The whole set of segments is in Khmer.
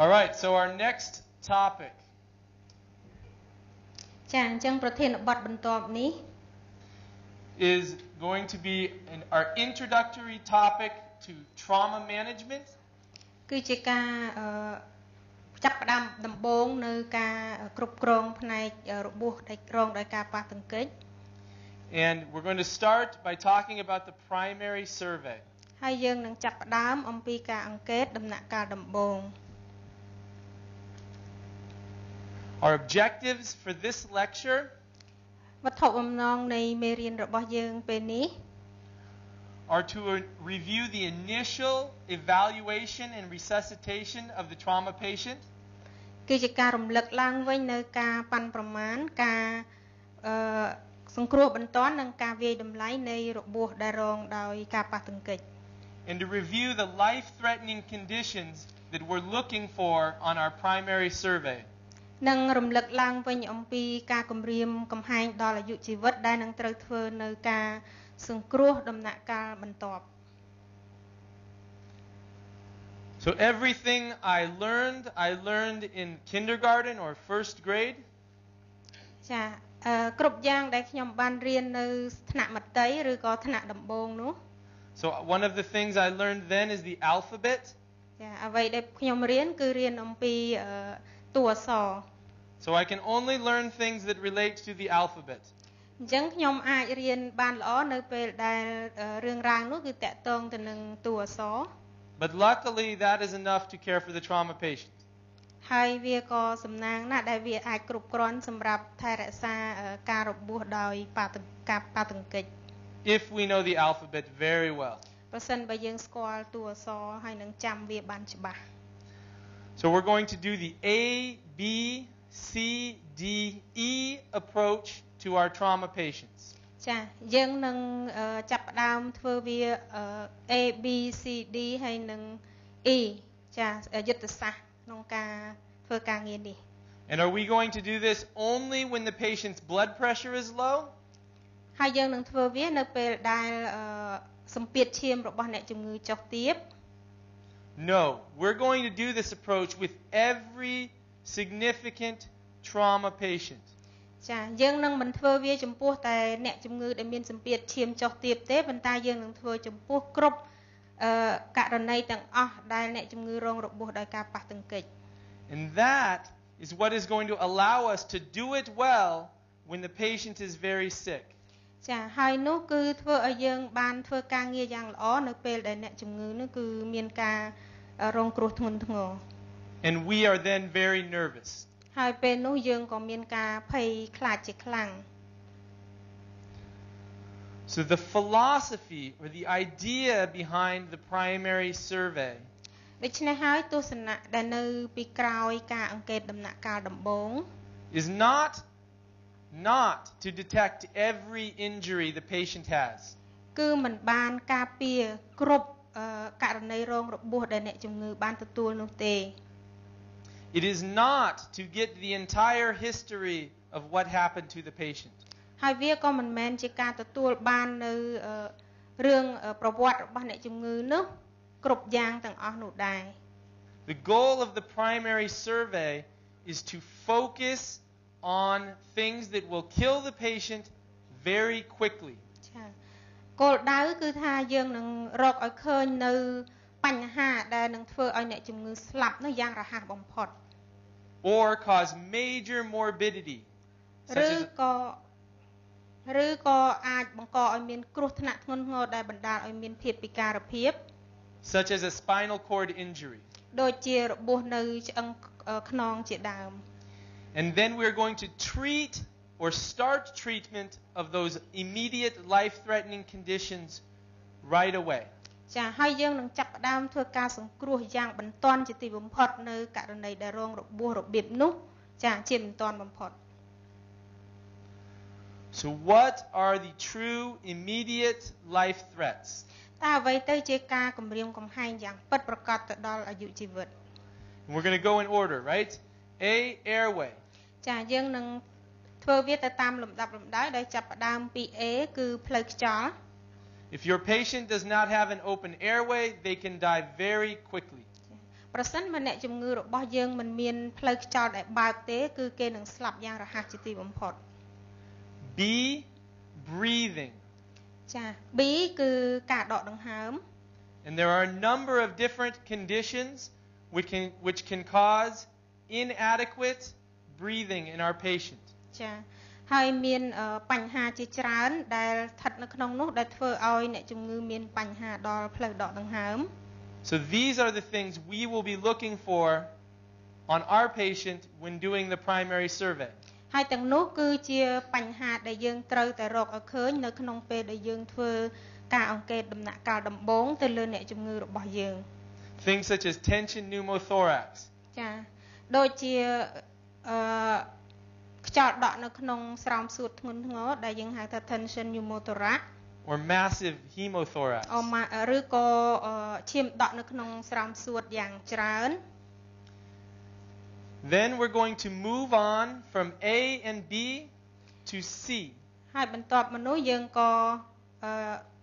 All right, so our next topic ចាអញ្ចឹងប្រធានបទបន្ទាប់នេះ is going to be our introductory topic to trauma management គឺជាការចាប់ផ្ដើមដំបូងនៅការគ្រប់គ្រងផ្នែករបួសដែលរងដោយការប៉ះទង្គិច and we're going to start by talking about the primary survey ហើយយើងនឹងចាប់ផ្ដើមអំពីការអង្កេតដំណាក់កាលដំបូង Our objectives for this lecture វត្ថុបំណងនៃមេរៀនរបស់យើងពេលនេះ are to review the initial evaluation and resuscitation of the trauma patient គឺជាការរំលឹកឡើងវិញនៅការប៉ាន់ប្រមាណការសង្គ្រោះបន្ទាន់និងការវាយតម្លៃនៃរបួសដែលរងដោយការប៉ះទង្គិច and to review the life-threatening conditions that we're looking for on our primary survey និងរំលឹកឡើងវិញអំពីការគំរាមកំហែងដល់អាយុជីវិតដែលនឹងត្រូវធ្វើនៅការសង្គ្រោះដំណាក់កាលបន្ទាប់ So everything I learned in kindergarten or first grade ចាគ្រប់យ៉ាងដែលខ្ញុំបានរៀននៅថ្នាក់មត្តេយ្យឬក៏ថ្នាក់ដំបូងនោះ So one of the things I learned then is the alphabet ចាអ្វីដែលខ្ញុំរៀនគឺរៀនអំពីតួអក្សរ So I can only learn things that relate to the alphabet អញ្ចឹងខ្ញុំអាចរៀនបានល្អនៅពេលដែលរឿងរ៉ាវនោះគឺតាក់ទងទៅនឹងតួអក្សរ But luckily that is enough to care for the trauma patient ហើយវាក៏សំណាងណាស់ដែលវាអាចគ្រប់គ្រាន់សម្រាប់ថែរក្សាការរបួសដោយការប៉ះទង្គិច if we know the alphabet very well ប្រសិនបើយើងស្គាល់តួអក្សរហើយនឹងចាំវាបានច្បាស់ So we're going to do the ABCDE approach to our trauma patients ចាយើងនឹងចាប់ផ្ដើមធ្វើវា ABCD ហើយនឹង E ចាយុទ្ធសាស្ត្រក្នុងការធ្វើការងារនេះ And are we going to do this only when the patient's blood pressure is low? ហើយយើងនឹងធ្វើវានៅពេលដែលសម្ពាធឈាមរបស់អ្នកជំងឺចុះទាប No, we're going to do this approach with every significant trauma patient. ចាយើងនឹងមិនធ្វើវាចំពោះតែអ្នកជំងឺដែលមានសម្ពាធឈាមចុះទាបទេប៉ុន្តែយើងនឹងធ្វើចំពោះគ្រប់ករណីទាំងអស់ដែលអ្នកជំងឺរងរបួសដោយការប៉ះទង្គិច And that is what is going to allow us to do it well when the patient is very sick. ចាហើយនោះគឺធ្វើឲ្យយើងបានធ្វើការងារយ៉ាងល្អនៅពេលដែលអ្នកជំងឺនោះគឺមានការរងគ្រោះធ្ងន់ធ្ងរ And we are then very nervous. ហើយពេលនោះយើងក៏មានការភ័យខ្លាចជាខ្លាំង So the philosophy or the idea behind the primary survey ដូច្នេះហើយទស្សនៈដែលនៅពីក្រោយការអង្កេតដំណាក់កាលដំបូង is not to detect every injury the patient has. គឺមិនបានការពារគ្រប់ករណីរងរបួសដែលអ្នកជំងឺបានទទួលនោះទេ It is not to get the entire history of what happened to the patient. ហើយវាក៏មិនមែនជាការទទួលបាននៅរឿងប្រវត្តិរបស់អ្នកជំងឺនោះគ្រប់យ៉ាងទាំងអស់នោះដែរ The goal of the primary survey is to focus on things that will kill the patient very quickly. ចាគោលដៅគឺថាយើងនឹងរកឲ្យឃើញនៅបញ្ហាដែលនឹងធ្វើឲ្យអ្នកជំងឺស្លាប់នោះយ៉ាងរហ័សបំផុត or cause major morbidity ឬក៏អាចបង្កឲ្យមានគ្រោះថ្នាក់ធ្ងន់ធ្ងរដែលបណ្ដាលឲ្យមានភាពពិការភាព such as a spinal cord injury ដូចជារបួសនៅឆ្អឹងខ្នងជាដើម And then we're going to treat or start treatment of those immediate life-threatening conditions right away. ចាហើយយើងនឹងចាប់ផ្ដើមធ្វើការសង្គ្រោះយ៉ាងបន្ទាន់ជាទីបំផុតនៅករណីដែលរងរបួសរបៀបនោះចាជាបន្ទាន់បំផុត So what are the true immediate life threats? តើអ្វីទៅជាការគំរាមកំហែងយ៉ាងពិតប្រាកដទៅដល់អាយុជីវិត And we're going to go in order, right? A, airway. ចាយើងនឹងធ្វើវាទៅតាមលំដាប់លំដោយដោយចាប់ផ្ដើមពី A គឺផ្លូវខ្យល់ If your patient does not have an open airway, they can die very quickly. ប្រសិនបើអ្នកជំងឺរបស់យើងមិនមានផ្លូវខ្យល់ដែលបើកទេគឺគេនឹងស្លាប់យ៉ាងរហ័សជាទីបំផុត B, breathing. ចា B គឺការដកដង្ហើម And there are a number of different conditions which can cause inadequate breathing in our patient. ចាហើយមានបញ្ហាជាច្រើនដែលស្ថិតនៅក្នុងនោះដែលធ្វើឲ្យអ្នកជំងឺមានបញ្ហាដល់ផ្លូវដកដង្ហើម So these are the things we will be looking for on our patient when doing the primary survey. ហើយទាំងនោះគឺជាបញ្ហាដែលយើងត្រូវតែរកឲ្យឃើញនៅក្នុងពេលដែលយើងធ្វើការអង្កេតដំណាក់កាលដំបូងទៅលើអ្នកជំងឺរបស់យើង Things such as tension pneumothorax. ចាដូចជាខ្យល់ដក់នៅក្នុងស្រោមសួតធ្ងន់ធ្ងរដែលយើងហៅថា tension pneumothorax or massive hemothorax. ឬក៏ឈាមដក់នៅក្នុងស្រោមសួតយ៉ាងច្រើន Then we're going to move on from A and B to C. ហើយបន្ទាប់មកនោះយើងក៏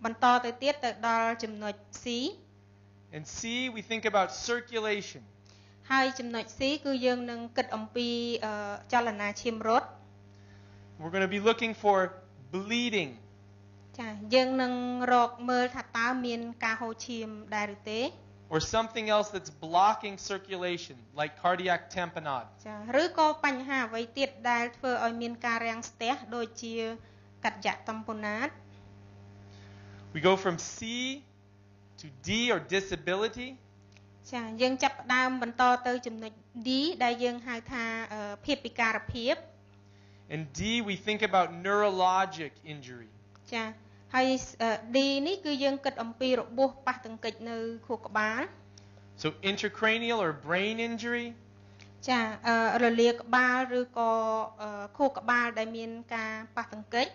បន្តទៅទៀតទៅដល់ចំណុច C. And C we think about circulation. ហើយចំណុច C គឺយើងនឹងគិតអំពីចលនាឈាមរត់ We're going to be looking for bleeding. ចាយើងនឹងរកមើលថាតើមានការហូរឈាមដែរឬទេ Or something else that's blocking circulation, like cardiac tamponade. ចាឬក៏បញ្ហាអ្វីទៀតដែលធ្វើឲ្យមានការរាំងស្ទះដូចជាកាត់យ៉ាក់តំពណាត We go from C to D or disability. ចាយើងចាប់ផ្ដើមបន្តទៅចំណុច D ដែលយើងហៅថាភាពពិការភាព And D we think about neurologic injury. ចាហើយ D នេះគឺយើងគិតអំពីរបួសប៉ះទង្គិចនៅខួរក្បាល So intracranial or brain injury. ចារលាកក្បាលឬក៏ខួរក្បាលដែលមានការប៉ះទង្គិច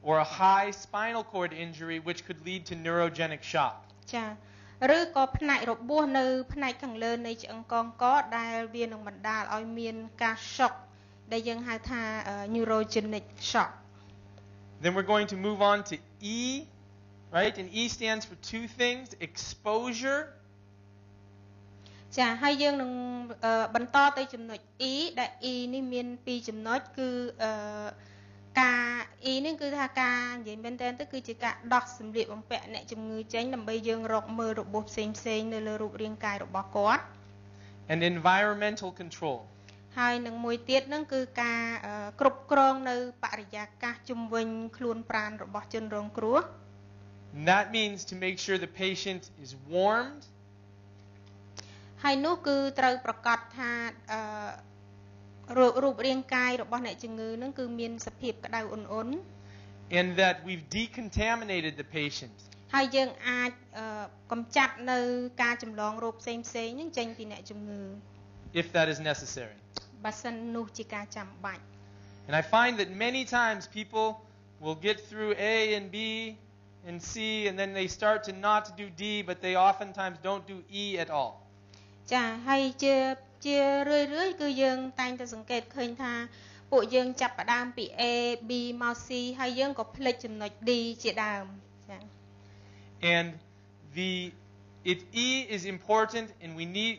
Or a high spinal cord injury which could lead to neurogenic shock. ចាឬក៏ផ្នែករបួសនៅផ្នែកខាងលើនៃឆ្អឹងកងកដែលវានឹងបណ្ដាលឲ្យមានការ shock ដែលយើងហៅថា neurogenic shock. Then we're going to move on to E, right? And E stands for two things, exposure. ចាហើយយើងនឹងបន្តទៅចំណុច E ដែល E នេះមានពីរចំណុចគឺការ E នេះគឺថាការនិយាយមែនតើទៅគឺជាការដោះសម្លៀកបំពាក់អ្នកជំងឺចេញដើម្បីយើងរកមើលរបួសផ្សេងៗនៅលើរូបរាងកាយរបស់គាត់ And environmental control. ហើយនឹងមួយទៀតហ្នឹងគឺការគ្រប់គ្រងនៅបរិយាកាសជុំវិញខ្លួនប្រាណរបស់ជនរងគ្រោះ And that means to make sure the patient is warmed. ហើយនោះគឺត្រូវប្រកាសថារូបរាងកាយរបស់អ្នកជំងឺហ្នឹងគឺមានសភាពក្តៅអ៊ុនៗ And that we've decontaminated the patient. ហើយយើងអាចកម្ចាត់នៅការចម្លងរោគផ្សេងៗហ្នឹងចេញពីអ្នកជំងឺ If that is necessary. បើសិននោះជាការចាំបាច់ And I find that many times people will get through A and B and C and then they start to not do D, but they oftentimes don't do E at all. ចាហើយជារឿយៗគឺយើងតែងតែសង្កេតឃើញថាពួកយើងចាប់ផ្ដើមពី A B មក C ហើយយើងក៏ភ្លេចចំណុច D ជាដើមចា And E is important and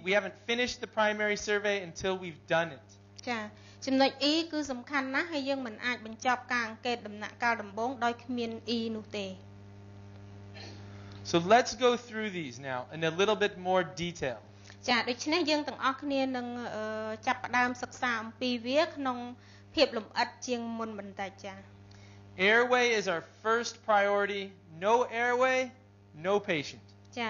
we haven't finished the primary survey until we've done it. ចាចំណុច E គឺសំខាន់ណាស់ហើយយើងមិនអាចបញ្ចប់ការអង្កេតដំណាក់កាលដំបូងដោយគ្មាន E នោះទេ So let's go through these now in a little bit more detail. ចាដូច្នេះយើងទាំងអស់គ្នានឹងចាប់ផ្ដើមសិក្សាអំពីវាក្នុងភាពលម្អិតជាងមុនបន្តិចចា Airway is our first priority. No airway, no patient. ចា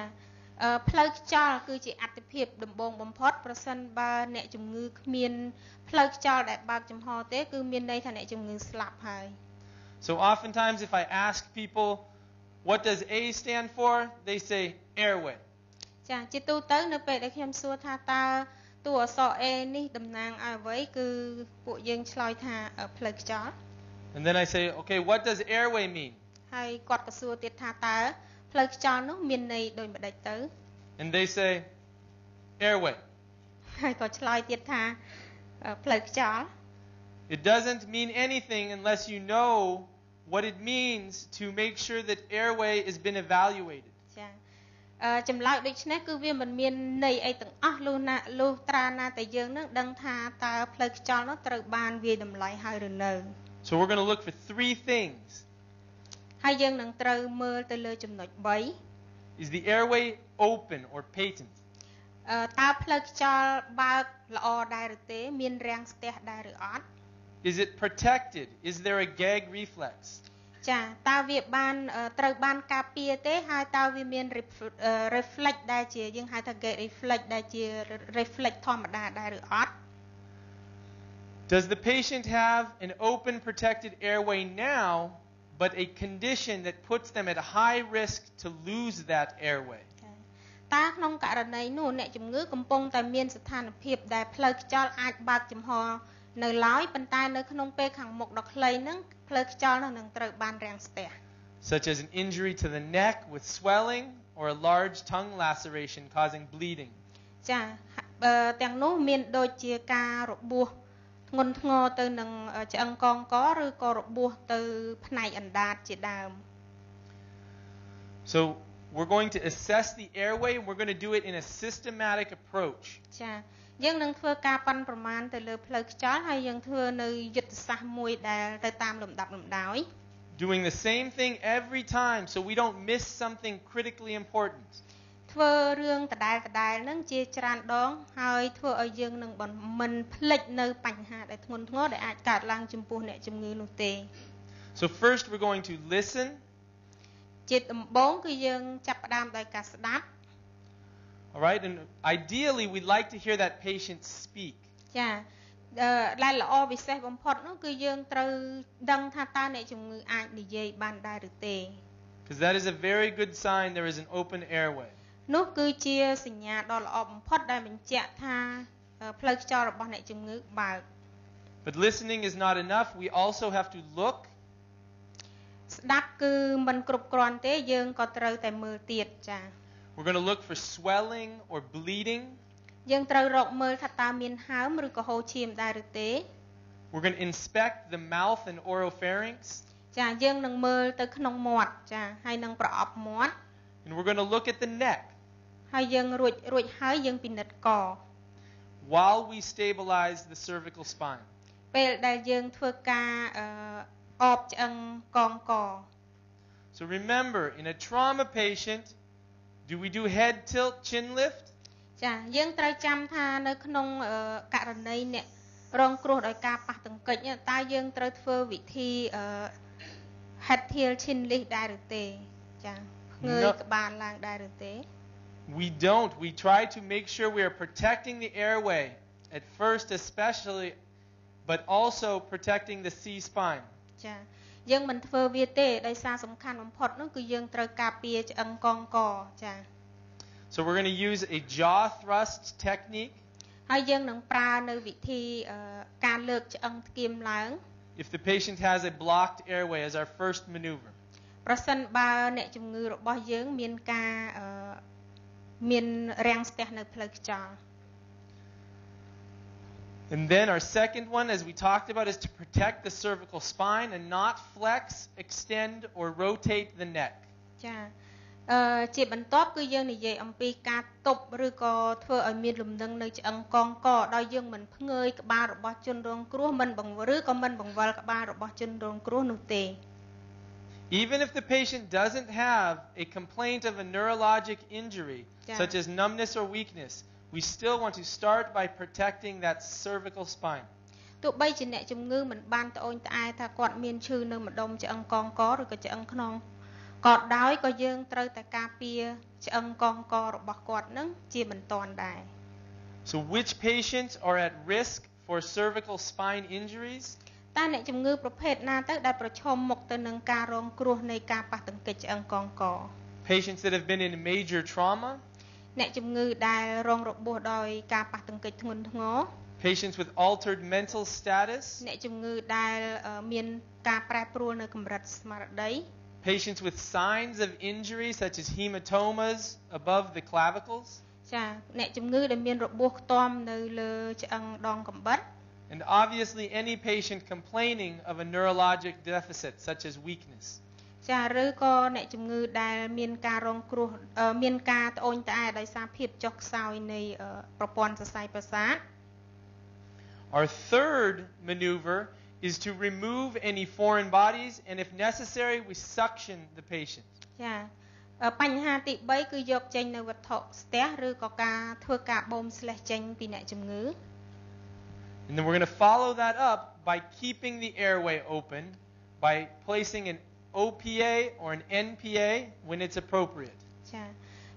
ផ្លូវខ្យល់គឺជាអាទិភាពដំបូងបំផុតប្រសិនបើអ្នកជំងឺគ្មានផ្លូវខ្យល់ដែលបើកចំហទេគឺមានន័យថាអ្នកជំងឺស្លាប់ហើយ So oftentimes if I ask people what does A stand for, they say airway. ចាជាទូទៅនៅពេលដែលខ្ញុំសួរថាតើតួអក្សរ A នេះតំណាងឲ្យអ្វីគឺពួកយើងឆ្លើយថាផ្លូវខ្យល់ And then I say, okay, what does airway mean? ហើយគាត់ក៏សួរទៀតថាតើផ្លូវខ្យល់នោះមានន័យដូចម្ដេចទៅ And they say airway. ហើយក៏ឆ្លើយទៀតថាផ្លូវខ្យល់ It doesn't mean anything unless you know what it means to make sure that airway has been evaluated. ចា ចម្លើយដូចនេះគឺវាមិនមានន័យអីទាំងអស់លុះត្រាណាតែយើងនឹងដឹងថាតើផ្លូវខ្យល់នោះត្រូវបានវាយតម្លៃហើយឬនៅ So we're going to look for 3 things. ហើយយើងនឹងត្រូវមើលទៅលើចំណុច3 Is the airway open or patent? តើផ្លូវខ្យល់បើកល្អដែរឬទេមានរាំងស្ទះដែរឬអត់ Is it protected? Is there a gag reflex? ចាតើវាបានត្រូវបានការពារទេហើយតើវាមាន reflex ដែលជាយើងហៅថា gate reflex ដែលជា reflex ធម្មតាដែរឬអត់ Does the patient have an open protected airway now, but a condition that puts them at high risk to lose that airway? តើក្នុងករណីនោះអ្នកជំងឺកំពុងតែមានស្ថានភាពដែលផ្លូវខ្យល់អាចបើកចំហនៅឡើយប៉ុន្តែនៅក្នុងពេលខាងមុខដ៏ខ្លីហ្នឹងផ្លូវខ្យល់នោះនឹងត្រូវបានរាំងស្ទះ Such as an injury to the neck with swelling or a large tongue laceration causing bleeding. ចាទាំងនោះមានដូចជាការរបួសធ្ងន់ធ្ងរទៅនឹងឆ្អឹងកងកឬក៏របួសទៅផ្នែកអណ្ដាតជាដើម So we're going to assess the airway and we're going to do it in a systematic approach. ចាយើងនឹងធ្វើការប៉ាន់ប្រមាណទៅលើផ្លូវខ្យល់ហើយយើងធ្វើនៅយុទ្ធសាស្ត្រមួយដែលទៅតាមលំដាប់លំដោយ Doing the same thing every time so we don't miss something critically important. ធ្វើរឿងដដែលហ្នឹងជាច្រើនដងហើយធ្វើឲ្យយើងនឹងមិនភ្លេចនៅបញ្ហាដែលធ្ងន់ធ្ងរដែលអាចកើតឡើងចំពោះអ្នកជំងឺនោះទេ So first we're going to listen. ជាដំបូងគឺយើងចាប់ផ្ដើមដោយការស្ដាប់ All right, and ideally we'd like to hear that patient speak. ចាដែលល្អពិសេសបំផុតនោះគឺយើងត្រូវដឹងថាតើអ្នកជំងឺអាចនិយាយបានដែរឬទេ Because that is a very good sign there is an open airway. នោះគឺជាសញ្ញាដ៏ល្អបំផុតដែលបញ្ជាក់ថាផ្លូវខ្យល់របស់អ្នកជំងឺបើក But listening is not enough. We also have to look. ស្ដាប់គឺមិនគ្រប់គ្រាន់ទេយើងក៏ត្រូវតែមើលទៀតចា We're going to look for swelling or bleeding. យើងត្រូវរកមើលថាតើមានហើមឬក៏ហូរឈាមដែរឬទេ We're going to inspect the mouth and oropharynx. ចាយើងនឹងមើលទៅក្នុងមាត់ចាហើយនឹងប្រអប់មាត់ And we're going to look at the neck. ហើយយើងរួចហើយយើងពិនិត្យក While we stabilize the cervical spine. ពេលដែលយើងធ្វើការអបឆ្អឹងកងក So remember, in a trauma patient, do we do head tilt, chin lift? ចាយើងត្រូវចាំថានៅក្នុងករណីអ្នករងគ្រោះដោយការប៉ះទង្គិចតើយើងត្រូវធ្វើវិធី head tilt chin lift ដែរឬទេចាងើយក្បាលឡើងដែរឬទេ We don't. We try to make sure we are protecting the airway at first especially, but also protecting the C spine. ចាយើងមិនធ្វើវាទេដោយសារសំខាន់បំផុតនោះគឺយើងត្រូវការពារឆ្អឹងកងកចា So we're going to use a jaw thrust technique. ហើយយើងនឹងប្រើនៅវិធីការលើកឆ្អឹងថ្គាមឡើង If the patient has a blocked airway as our first maneuver. ប្រសិនបើអ្នកជំងឺរបស់យើងមានការមានរាំងស្ទះនៅផ្លូវខ្យល់ And then our second one, as we talked about, is to protect the cervical spine and not flex, extend, or rotate the neck. ចាជាបន្ទាប់គឺយើងនិយាយអំពីការទប់ឬក៏ធ្វើឲ្យមានលំនឹងនៅឆ្អឹងកងកដោយយើងមិនផ្ងើយក្បាលរបស់ជនរងគ្រោះមិនបង្វិលឬក៏មិនបង្វិលក្បាលរបស់ជនរងគ្រោះនោះទេ Even if the patient doesn't have a complaint of a neurologic injury, such as numbness or weakness, we still want to start by protecting that cervical spine. ទោះបីជាអ្នកជំងឺមិនបានត្អូញត្អែថាគាត់មានឈឺនៅម្ដុំឆ្អឹងកងកឬក៏ឆ្អឹងខ្នងក៏ដោយក៏យើងត្រូវតែការពារឆ្អឹងកងករបស់គាត់នឹងជាបន្ទាន់ដែរ So which patients are at risk for cervical spine injuries? តើអ្នកជំងឺប្រភេទណាទៅដែលប្រឈមមុខទៅនឹងការរងគ្រោះនៃការប៉ះទង្គិចឆ្អឹងកងក Patients that have been in major trauma? អ្នកជំងឺដែលរងរបួសដោយការប៉ះទង្គិចធ្ងន់ធ្ងរ Patients with altered mental status? អ្នកជំងឺដែលមានការប្រែប្រួលនៅកម្រិតស្មារតី Patients with signs of injury such as hematomas above the clavicles? ចាអ្នកជំងឺដែលមានរបួសខ្ទាំនៅលើឆ្អឹងដងកំបិត And obviously any patient complaining of a neurologic deficit such as weakness. ចាឬក៏អ្នកជំងឺដែលមានការរងគ្រោះមានការត្អូញត្អែរដោយសារភាពចុះខ្សោយនៃប្រព័ន្ធសរសៃប្រសាទ Our third maneuver is to remove any foreign bodies and if necessary we suction the patient. ចាបញ្ហាទី3គឺយកចេញនៅវត្ថុស្ទះឬក៏ការធ្វើការបូមស្លេះចេញពីអ្នកជំងឺ And then we're going to follow that up by keeping the airway open by placing an OPA or an NPA when it's appropriate. ចា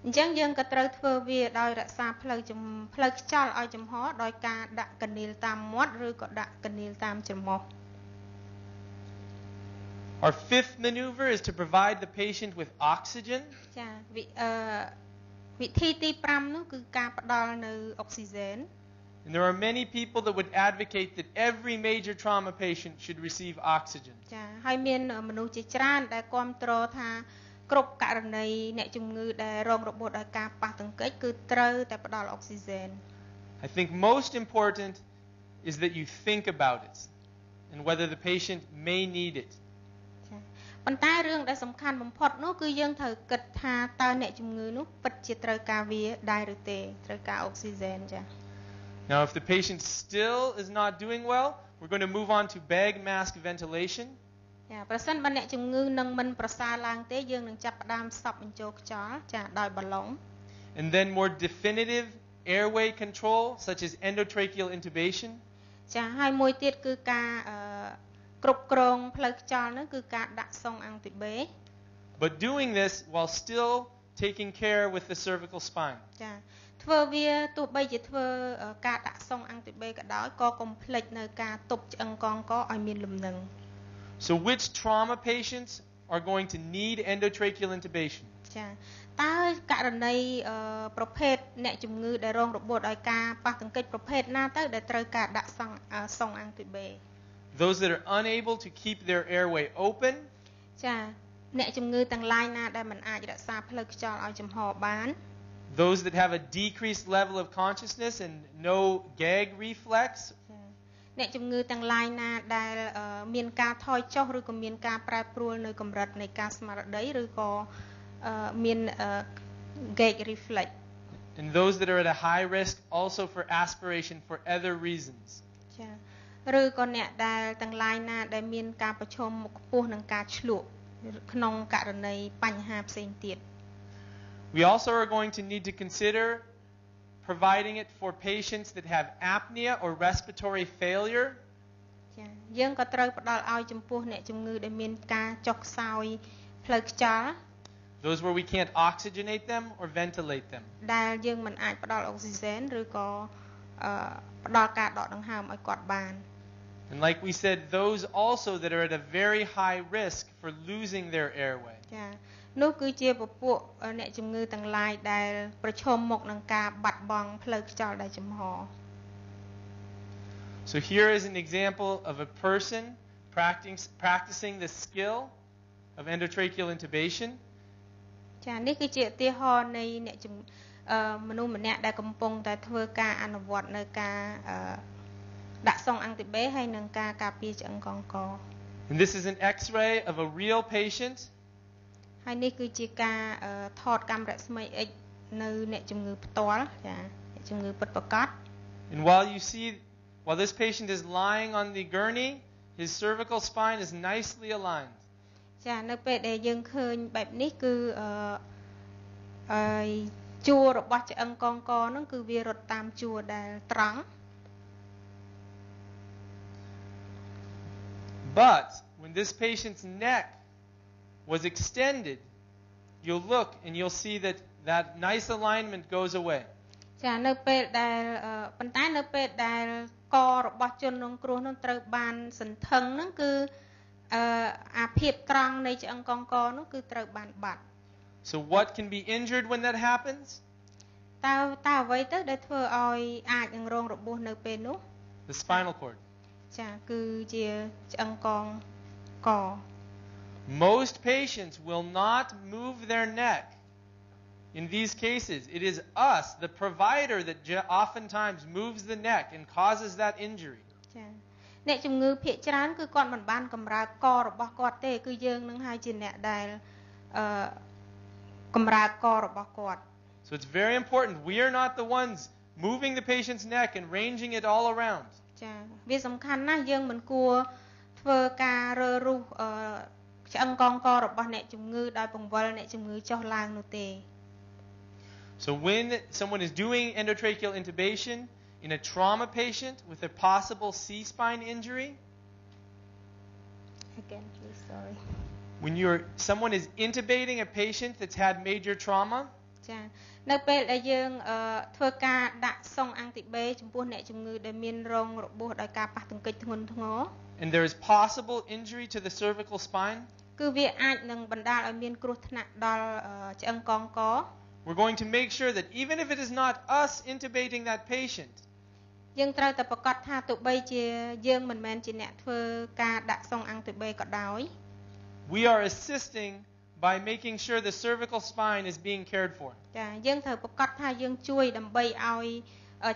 អញ្ចឹងយើងក៏ត្រូវធ្វើវាដោយរក្សាផ្លូវខ្យល់ឲ្យចំហដោយការដាក់កនីលតាមមាត់ឬក៏ដាក់កនីលតាមច្រមុះ Our fifth maneuver is to provide the patient with oxygen. ចាវិធីទី5នោះគឺការផ្ដល់នៅអុកស៊ីហ្សែន And there are many people that would advocate that every major trauma patient should receive oxygen. ចាហើយមានមនុស្សជាច្រើនដែលគាំទ្រថាគ្រប់ករណីអ្នកជំងឺដែលរងរបួសដោយការប៉ះទង្គិចគឺត្រូវតែផ្ដល់អុកស៊ីហ្សែន I think most important is that you think about it and whether the patient may need it. ចាប៉ុន្តែរឿងដែលសំខាន់បំផុតនោះគឺយើងត្រូវគិតថាតើអ្នកជំងឺនោះពិតជាត្រូវការវាដែរឬទេត្រូវការអុកស៊ីហ្សែនចា Now if the patient still is not doing well, we're going to move on to bag mask ventilation. ចាប្រសិនបើអ្នកជំងឺនឹងមិនប្រសើរឡើងទេយើងនឹងចាប់ផ្ដើមសប់បញ្ចូលខ្យល់ចាដោយបាឡុង And then more definitive airway control such as endotracheal intubation. ចាហើយមួយទៀតគឺការគ្រប់គ្រងផ្លូវខ្យល់នោះគឺការដាក់សុងអាំងទីបេ But doing this while still taking care with the cervical spine. ចាធ្វើវាទោះបីជាធ្វើការដាក់សុងអាំងទីបេក៏ដោយក៏កុំភ្លេចនៅការទប់ឆ្អឹងកងកឲ្យមានលំនឹង So which trauma patients are going to need endotracheal intubation? ចាតើករណីប្រភេទអ្នកជំងឺដែលរងរបួសដោយការប៉ះទង្គិចប្រភេទណាទៅដែលត្រូវការដាក់សុងអាំងទីបេ Those that are unable to keep their airway open. ចាអ្នកជំងឺទាំងឡាយណាដែលមិនអាចរក្សាផ្លូវខ្យល់ឲ្យចំហបាន Those that have a decreased level of consciousness and no gag reflex. អ្នកជំងឺទាំងឡាយណាដែលមានការថយចុះឬក៏មានការប្រែប្រួលនៅកម្រិតនៃការស្មារតីឬក៏មាន gag reflex. And those that are at a high risk also for aspiration for other reasons. ចាឬក៏អ្នកដែលទាំងឡាយណាដែលមានការប្រឈមមុខខ្ពស់នឹងការឆ្លក់ក្នុងករណីបញ្ហាផ្សេងទៀត We also are going to need to consider providing it for patients that have apnea or respiratory failure. ចាយើងក៏ត្រូវផ្ដល់ឲ្យចំពោះអ្នកជំងឺដែលមានការចុះខ្សោយផ្លូវខ្យល់ Those where we can't oxygenate them or ventilate them. ដែលយើងមិនអាចផ្ដល់អុកស៊ីហ្សែនឬក៏ផ្ដល់ការដកដង្ហើមឲ្យគាត់បាន And like we said, those also that are at a very high risk for losing their airway. ចានោះគឺជាពពួកអ្នកជំងឺទាំងឡាយដែលប្រឈមមុខនឹងការបាត់បង់ផ្លូវខ្យល់ដែលចំហ So here is an example of a person practicing the skill of endotracheal intubation. ចានេះគឺជាឧទាហរណ៍នៃអ្នកមនុស្សម្នាក់ដែលកំពុងតែធ្វើការអនុវត្តនៅការដាក់សុងអាំងទីបេហើយនឹងការការពារឆ្អឹងកងក And this is an X-ray of a real patient. ហើយនេះគឺជាការថតកាំរស្មី X នៅអ្នកជំងឺផ្ទាល់ចាអ្នកជំងឺពិតប្រាកដ And while this patient is lying on the gurney, his cervical spine is nicely aligned. ចានៅពេលដែលយើងឃើញបែបនេះគឺជួររបស់ឆ្អឹងកងកហ្នឹងគឺវារត់តាមជួរដែលត្រង់ But when this patient's neck was extended, you'll look and you'll see that nice alignment goes away. ចានៅពេលដែលប៉ុន្តែនៅពេលដែលករបស់ជនរងគ្រោះនោះត្រូវបានសន្ធឹងហ្នឹងគឺអាភាពត្រង់នៃឆ្អឹងកងកនោះគឺត្រូវបានបាត់ So what can be injured when that happens? តើអ្វីទៅដែលធ្វើឲ្យអាចនឹងរងរបួសនៅពេលនោះ The spinal cord. ចាគឺជាឆ្អឹងកងក Most patients will not move their neck. In these cases, it is us, the provider, that oftentimes moves the neck and causes that injury. ចា អ្នកជំងឺភាគច្រើនគឺគាត់មិនបានកម្រើកករបស់គាត់ទេគឺយើងនឹងឲ្យជាអ្នកដែលកម្រើកករបស់គាត់ So it's very important. We are not the ones moving the patient's neck and ranging it all around. ចាវាសំខាន់ណាស់យើងមិនគួរធ្វើការរើរុះឆ្អឹងកងករបស់អ្នកជំងឺដោយបង្វិលអ្នកជំងឺចុះឡើងនោះទេ So when someone is doing endotracheal intubation in a trauma patient with a possible C-spine injury, again please sorry when someone is intubating a patient that's had major trauma, ចានៅពេលដែលយើងធ្វើការដាក់សុងអាំងទីបេចំពោះអ្នកជំងឺដែលមានរងរបួសដោយការប៉ះទង្គិចធ្ងន់ធ្ងរ and there is possible injury to the cervical spine, គឺវាអាចនឹងបណ្ដាលឲ្យមានគ្រោះថ្នាក់ដល់ឆ្អឹងកងក we're going to make sure that even if it is not us intubating that patient, យើងត្រូវតែប្រកាសថាទោះបីជាយើងមិនមែនជាអ្នកធ្វើការដាក់សុងអាំងទីបេក៏ដោយ we are assisting by making sure the cervical spine is being cared for. ចាយើងត្រូវប្រកាសថាយើងជួយដើម្បីឲ្យ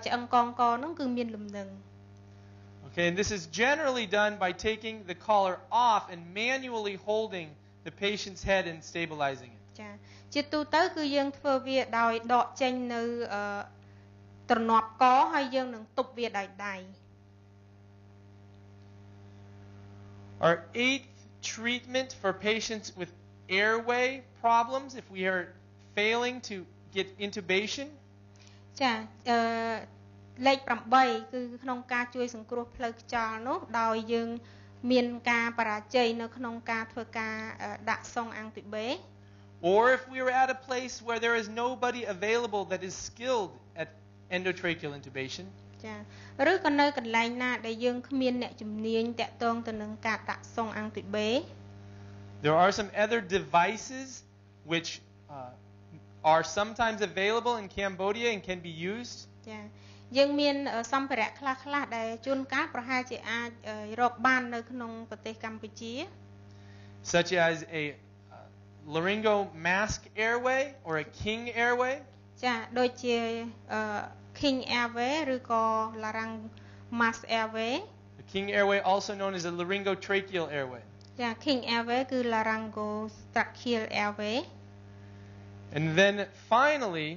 ឆ្អឹងកងកនោះគឺមានលំនឹង Okay, and this is generally done by taking the collar off and manually holding the patient's head and stabilizing it. ចាជាទូទៅគឺយើងធ្វើវាដោយដកចេញនៅទ្រនាប់កហើយយើងនឹងទប់វាដោយដៃ Our eighth treatment for patients with airway problems, if we are failing to get intubation, ចាលេខ8គឺក្នុងការជួយសង្គ្រោះផ្លូវខ្យល់នោះដោយយើងមានការបរាជ័យនៅក្នុងការធ្វើការដាក់សុងអាំងទីបេ or if we are at a place where there is nobody available that is skilled at endotracheal intubation, ចាឬក៏នៅកន្លែងណាដែលយើងគ្មានអ្នកជំនាញតាក់ទងទៅនឹងការដាក់សុងអាំងទីបេ there are some other devices which are sometimes available in Cambodia and can be used. ចាយើងមានសម្ភារៈខ្លះៗដែលជួនកាលប្រហែលជាអាចរកបាននៅក្នុងប្រទេសកម្ពុជា such as a laryngo mask airway or a king airway. ចាដូចជា king airway ឬក៏ laryngo mask airway. The king airway also known as a laryngotracheal airway. ចា king airway គឺ laryngotracheal airway. And then finally,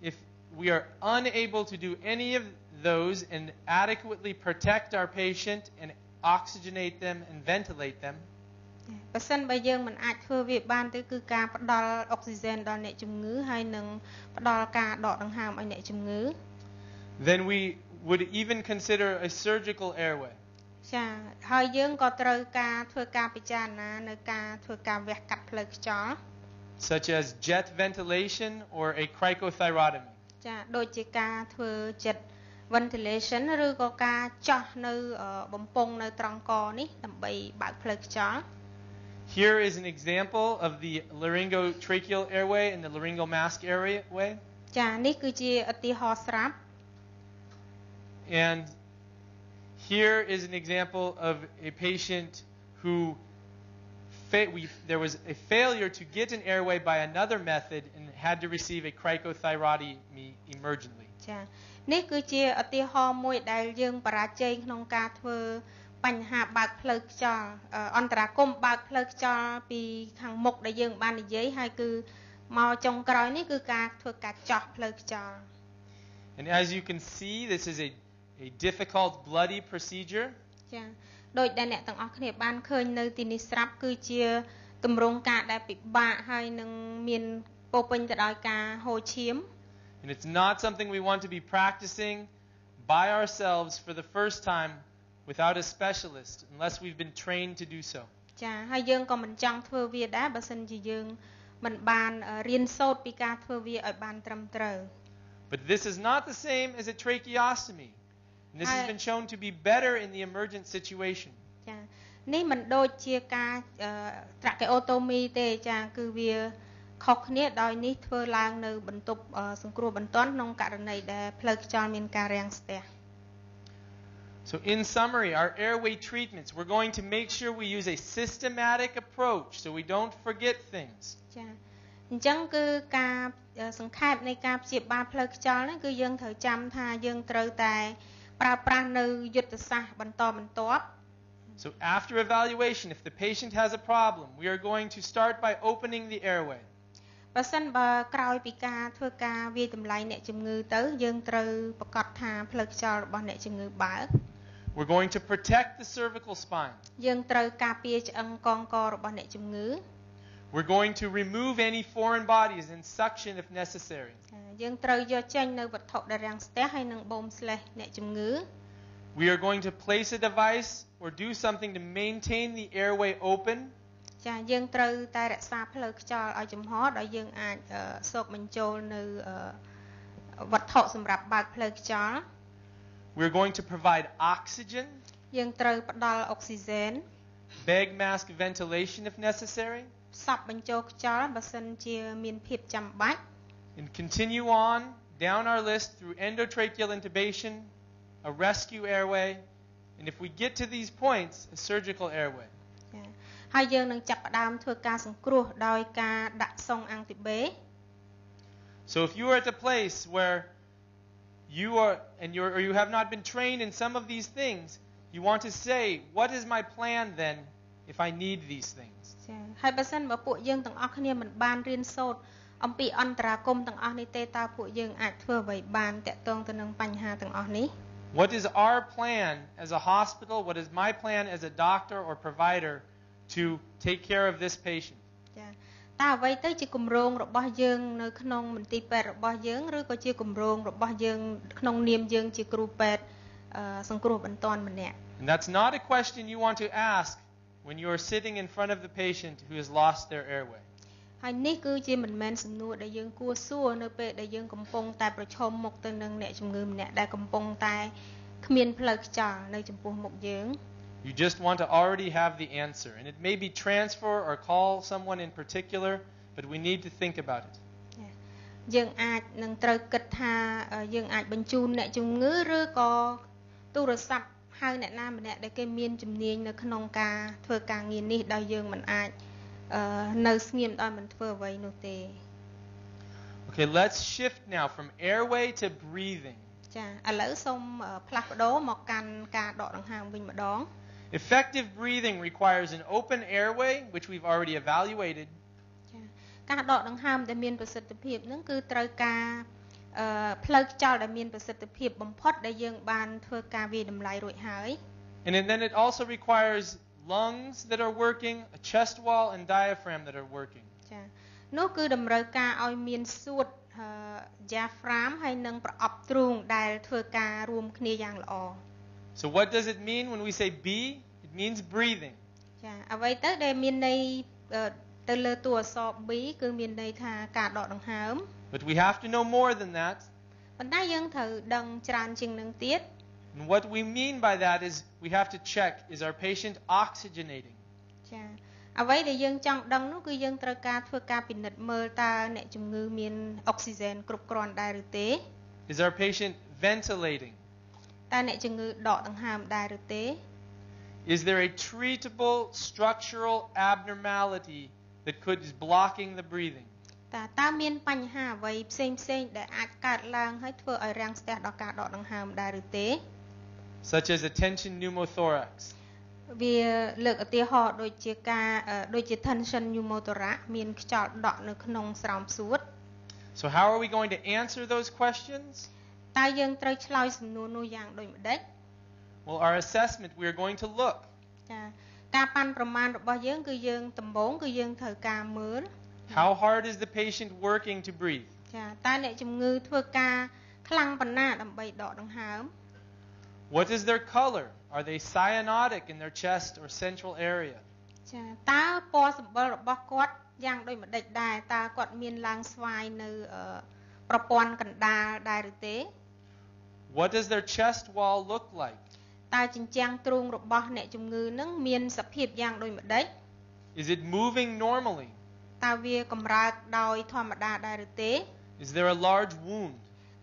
if we are unable to do any of those and adequately protect our patient and oxygenate them and ventilate them, បើសិនបើយើងមិនអាចធ្វើវាបានទេគឺការផ្ដល់អុកស៊ីហ្សែនដល់អ្នកជំងឺហើយនឹងផ្ដល់ការដកដង្ហើមឲ្យអ្នកជំងឺ then we would even consider a surgical airway. ចាហើយយើងក៏ត្រូវការធ្វើការពិចារណានៅការធ្វើការវះកាត់ផ្លូវខ្យល់ such as jet ventilation or a cricothyrotomy. ចាដូចជាការធ្វើ jet ventilation ឬក៏ការចោះនៅបំពង់នៅត្រង់កនេះដើម្បីបើកផ្លូវខ្យល់ Here is an example of the laryngotracheal airway and the laryngo mask airway. ចានេះគឺជាឧទាហរណ៍ស្រាប់ And here is an example of a patient who there was a failure to get an airway by another method and had to receive a cricothyrotomy emergently. ចានេះគឺជាឧទាហរណ៍មួយដែលយើងបរាជ័យក្នុងការធ្វើបញ្ហាបើកផ្លូវខ្យល់អន្តរាគមន៍បើកផ្លូវខ្យល់ពីខាងមុខដែលយើងបាននិយាយហើយគឺមកចុងក្រោយនេះគឺការធ្វើការចោះផ្លូវខ្យល់ And as you can see, this is a difficult bloody procedure. ចាដោយដែលអ្នកទាំងអស់គ្នាបានឃើញនៅទីនេះស្រាប់គឺជាទម្រង់ការដែលពិបាកហើយនឹងមានពោពេញទៅដោយការហូរឈាម And it's not something we want to be practicing by ourselves for the first time without a specialist unless we've been trained to do so. ចាហើយយើងក៏មិនចង់ធ្វើវាដែរបើសិនជាយើងមិនបានរៀនសូត្រពីការធ្វើវាឲ្យបានត្រឹមត្រូវ But this is not the same as a tracheostomy. And this has been shown to be better in the emergent situation. ចានេះមិនដូចជាការត្រាកេអូតូមីទេចាគឺវាខុសគ្នាដោយនេះធ្វើឡើងនៅបន្ទប់សង្គ្រោះបន្ទាន់ក្នុងករណីដែលផ្លូវខ្យល់មានការរាំងស្ទះ So in summary, our airway treatments, we're going to make sure we use a systematic approach so we don't forget things. ចាអញ្ចឹងគឺការសង្ខេបនៃការព្យាបាលផ្លូវខ្យល់ហ្នឹងគឺយើងត្រូវចាំថាយើងត្រូវតែ ប្រើប្រាស់នៅយុទ្ធសាស្ត្របន្តបន្ទាប់ So after evaluation, if the patient has a problem, we are going to start by opening the airway. បើសិនបើក្រោយពីការធ្វើការវាយតម្លៃអ្នកជំងឺទៅយើងត្រូវប្រកាសថាផ្លូវខ្យល់របស់អ្នកជំងឺបើក We're going to protect the cervical spine. យើងត្រូវការពារឆ្អឹងកងករបស់អ្នកជំងឺ We're going to remove any foreign bodies and suction if necessary. យើងត្រូវយកចេញនៅវត្ថុដែលរាំងស្ទះហើយនឹងបូមស្លេសអ្នកជំងឺ We are going to place a device or do something to maintain the airway open. ចាយើងត្រូវតែរក្សាផ្លូវខ្យល់ឲ្យចំហដោយយើងអាចសោកបញ្ចូលនៅវត្ថុសម្រាប់បើកផ្លូវខ្យល់ We're going to provide oxygen. យើងត្រូវផ្ដល់អុកស៊ីហ្សែន Bag mask ventilation if necessary. សប់បញ្ចូលខ្យល់បើសិនជាមានភាពចាំបាច់ And continue on down our list through endotracheal intubation, a rescue airway, and if we get to these points, a surgical airway. ហើយយើងនឹងចាប់ផ្ដើមធ្វើការសង្គ្រោះដោយការដាក់សុងអាំងទីបេ So if you are at a place where you are or you have not been trained in some of these things, you want to say, what is my plan then if I need these things? ចាហើយបើសិនបើពួកយើងទាំងអស់គ្នាមិនបានរៀនសូត្រអំពីអន្តរាគមន៍ទាំងអស់នេះទេតើពួកយើងអាចធ្វើអ្វីបានតាក់ទងទៅនឹងបញ្ហាទាំងអស់នេះ What is our plan as a hospital? What is my plan as a doctor or provider to take care of this patient? ចាតើអ្វីទៅជាគម្រោងរបស់យើងនៅក្នុងមន្ទីរពេទ្យរបស់យើងឬក៏ជាគម្រោងរបស់យើងក្នុងនាមយើងជាគ្រូពេទ្យសង្គ្រោះបន្ទាន់ម្នាក់ And that's not a question you want to ask when you are sitting in front of the patient who has lost their airway. ហើយនេះគឺជាមិនមែនសំណួរដែលយើងគួរសួរនៅពេលដែលយើងកំពុងតែប្រឈមមុខទៅនឹងអ្នកជំងឺម្នាក់ដែលកំពុងតែគ្មានផ្លូវខ្យល់នៅចំពោះមុខយើង You just want to already have the answer. And it may be transfer or call someone in particular, but we need to think about it. យើងអាចនឹងត្រូវគិតថាយើងអាចបញ្ជូនអ្នកជំងឺឬក៏ទូរស័ព្ទហៅអ្នកណាម្នាក់ដែលគេមានជំនាញនៅក្នុងការធ្វើការងារនេះដោយយើងមិនអាចនៅស្ងៀមដោយមិនធ្វើអ្វីនោះទេ Okay, let's shift now from airway to breathing. ចាឥឡូវសូមផ្លាស់ប្ដូរមកកាន់ការដកដង្ហើមវិញម្ដង Effective breathing requires an open airway, which we've already evaluated. ការដកដង្ហើមដែលមានប្រសិទ្ធភាពហ្នឹងគឺត្រូវការផ្លូវខ្យល់ដែលមានប្រសិទ្ធភាពបំផុតដែលយើងបានធ្វើការវាយតម្លៃរួចហើយ And then it also requires lungs that are working, a chest wall and diaphragm that are working. ចានោះគឺតម្រូវការឲ្យមានសួតdiaphragm ហើយនិងប្រអប់ទ្រូងដែលធ្វើការរួមគ្នាយ៉ាងល្អ So what does it mean when we say B? It means breathing. ចាអ្វីទៅដែលមានន័យទៅលើតួអក្សរ B គឺមានន័យថាការដកដង្ហើម But we have to know more than that. ប៉ុន្តែយើងត្រូវដឹងច្រើនជាងនឹងទៀត And what we mean by that is we have to check, is our patient oxygenating? ចាអ្វីដែលយើងចង់ដឹងនោះគឺយើងត្រូវការធ្វើការពិនិត្យមើលតើអ្នកជំងឺមានអុកស៊ីហ្សែនគ្រប់គ្រាន់ដែរឬទេ Is our patient ventilating? តើអ្នកជំងឺដកដង្ហើមដែរឬទេ Is there a treatable structural abnormality that is blocking the breathing? តើមានបញ្ហាអ្វីផ្សេងដែលអាចកើតឡើងហើយធ្វើឲ្យរាំងស្ទះដល់ការដកដង្ហើមដែរឬទេ Such as a tension pneumothorax. វាលើកឧទាហរណ៍ដូចជា tension pneumothorax មានខ្យល់ដក់នៅក្នុងស្រោមសួត So how are we going to answer those questions? តើយើងត្រូវឆ្លើយសំណួរនោះយ៉ាងដូចម្ដេច Well, our assessment, we are going to look. ចាការប៉ាន់ប្រមាណរបស់យើងគឺយើងដំបូងគឺយើងត្រូវការមើល How hard is the patient working to breathe? ចាតើអ្នកជំងឺធ្វើការខ្លាំងប៉ុណ្ណាដើម្បីដកដង្ហើម What is their color? Are they cyanotic in their chest or central area? ចាតើពណ៌សម្បុររបស់គាត់យ៉ាងដូចម្ដេចដែរតើគាត់មានឡើងស្វាយនៅប្រព័ន្ធកណ្ដាលដែរឬទេ What does their chest wall look like? តើជញ្ជាំងទ្រូងរបស់អ្នកជំងឺនឹងមានសភាពយ៉ាងដូចម្ដេច Is it moving normally? តើវាកម្រើកដោយធម្មតាដែរឬទេ Is there a large wound?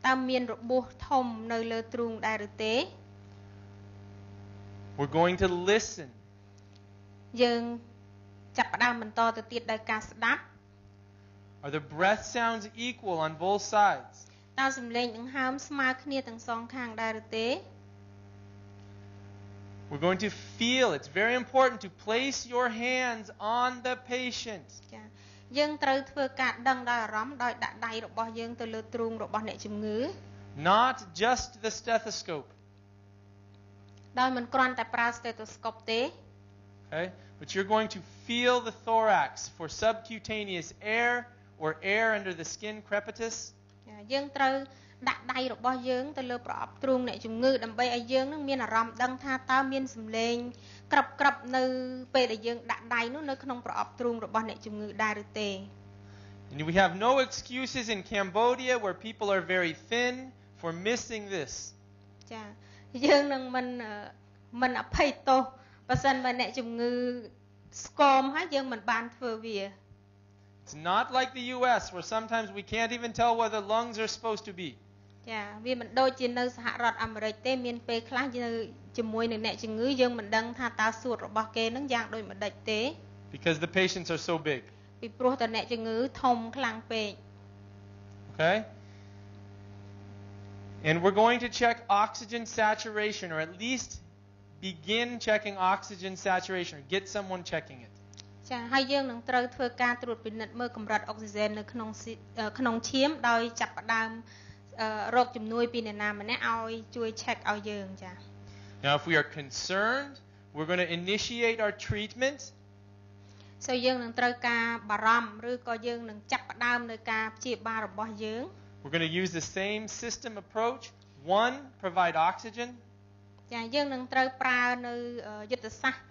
តើមានរបួសធំនៅលើទ្រូងដែរឬទេ We're going to listen. យើងចាប់ផ្ដើមបន្តទៅទៀតដោយការស្ដាប់ Are the breath sounds equal on both sides? តើសំឡេងដង្ហើមស្មើគ្នាទាំងសងខាងដែរឬទេ We're going to feel. It's very important to place your hands on the patient. ចាយើងត្រូវធ្វើការដឹងដោយអារម្មណ៍ដោយដាក់ដៃរបស់យើងទៅលើទ្រូងរបស់អ្នកជំងឺ Not just the stethoscope. ដោយមិនគ្រាន់តែប្រើ stethoscope ទេ Okay? But you're going to feel the thorax for subcutaneous air or air under the skin crepitus. ចាយើងត្រូវដាក់ដៃរបស់យើងទៅលើប្រអប់ទ្រូងអ្នកជំងឺដើម្បីឲ្យយើងនឹងមានអារម្មណ៍ដឹងថាតើមានសំឡេងក្របនៅពេលដែលយើងដាក់ដៃនោះនៅក្នុងប្រអប់ទ្រូងរបស់អ្នកជំងឺដែរឬទេ And we have no excuses in Cambodia where people are very thin for missing this. ចាយើងនឹងមិនអភ័យទោសបើសិនបើអ្នកជំងឺស្គមហើយយើងមិនបានធ្វើវា It's not like the US where sometimes we can't even tell where the lungs are supposed to be. ចាវាមិនដូចជានៅសហរដ្ឋអាមេរិកទេមានពេលខ្លះយើងជាមួយនឹងអ្នកជំងឺយើងមិនដឹងថាតើសួតរបស់គេនឹងយ៉ាងដូចម្ដេចទេ Because the patients are so big. ពីព្រោះតែអ្នកជំងឺធំខ្លាំងពេក Okay? And we're going to check oxygen saturation, or at least begin checking oxygen saturation, or get someone checking it. ចាហើយយើងនឹងត្រូវធ្វើការត្រួតពិនិត្យមើលកម្រិតអុកស៊ីហ្សែននៅក្នុងឈាមដោយចាប់ផ្ដើមរកជំនួយពីអ្នកណាម្នាក់ឲ្យជួយ check ឲ្យយើងចា Now if we are concerned, we're going to initiate our treatment. So យើងនឹងត្រូវការបារម្ភឬក៏យើងនឹងចាប់ផ្ដើមនៅការព្យាបាលរបស់យើង We're going to use the same system approach. One, provide oxygen. ចាយើងនឹងត្រូវប្រើនៅយុទ្ធសាស្ត្រ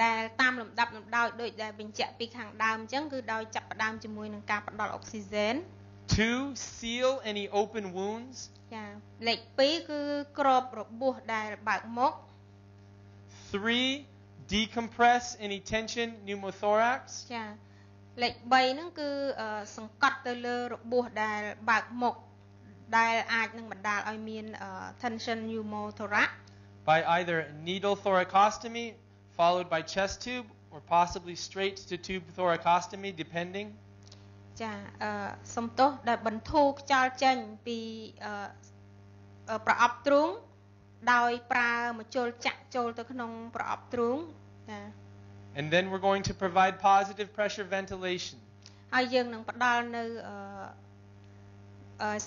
ដែលតាមលំដាប់លំដោយដូចដែលបញ្ជាក់ពីខាងដើមអញ្ចឹងគឺដោយចាប់ផ្ដើមជាមួយនឹងការផ្ដល់អុកស៊ីហ្សែន Two, seal any open wounds. ចាលេខ2គឺគ្របរបួសដែលបើកមុខ Three, decompress any tension pneumothorax. ចាលេខ3ហ្នឹងគឺសង្កត់ទៅលើរបួសដែលបើកមុខដែលអាចនឹងបណ្ដាលឲ្យមាន tension pneumothorax by either needle thoracostomy followed by chest tube or possibly straight to tube thoracostomy depending. ចាសំទោសដែលបន្ធូរខ្យល់ចេញពីប្រអប់ទ្រូងដោយប្រើមជុលចាក់ចូលទៅក្នុងប្រអប់ទ្រូងចា And then we're going to provide positive pressure ventilation. ហើយយើងនឹងផ្ដល់នៅ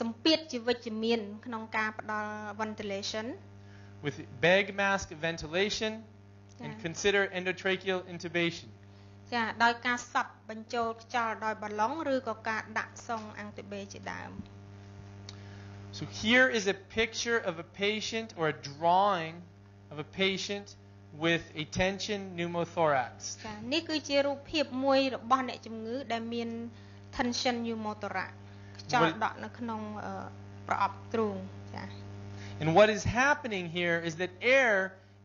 សម្ពាធជាវិជ្ជមានក្នុងការផ្ដល់ ventilation with bag mask ventilation and consider endotracheal intubation. ចាដោយការសប់បញ្ចូលខ្យល់ដោយបាឡុងឬក៏ការដាក់សង់អាំងទីបេជាដើម So here is a picture of a patient or a drawing of a patient with a tension pneumothorax. ចានេះគឺជារូបភាពមួយរបស់អ្នកជំងឺដែលមាន tension pneumothorax ខ្យល់ដក់នៅក្នុងប្រអប់ទ្រូងចា And what is happening here is that air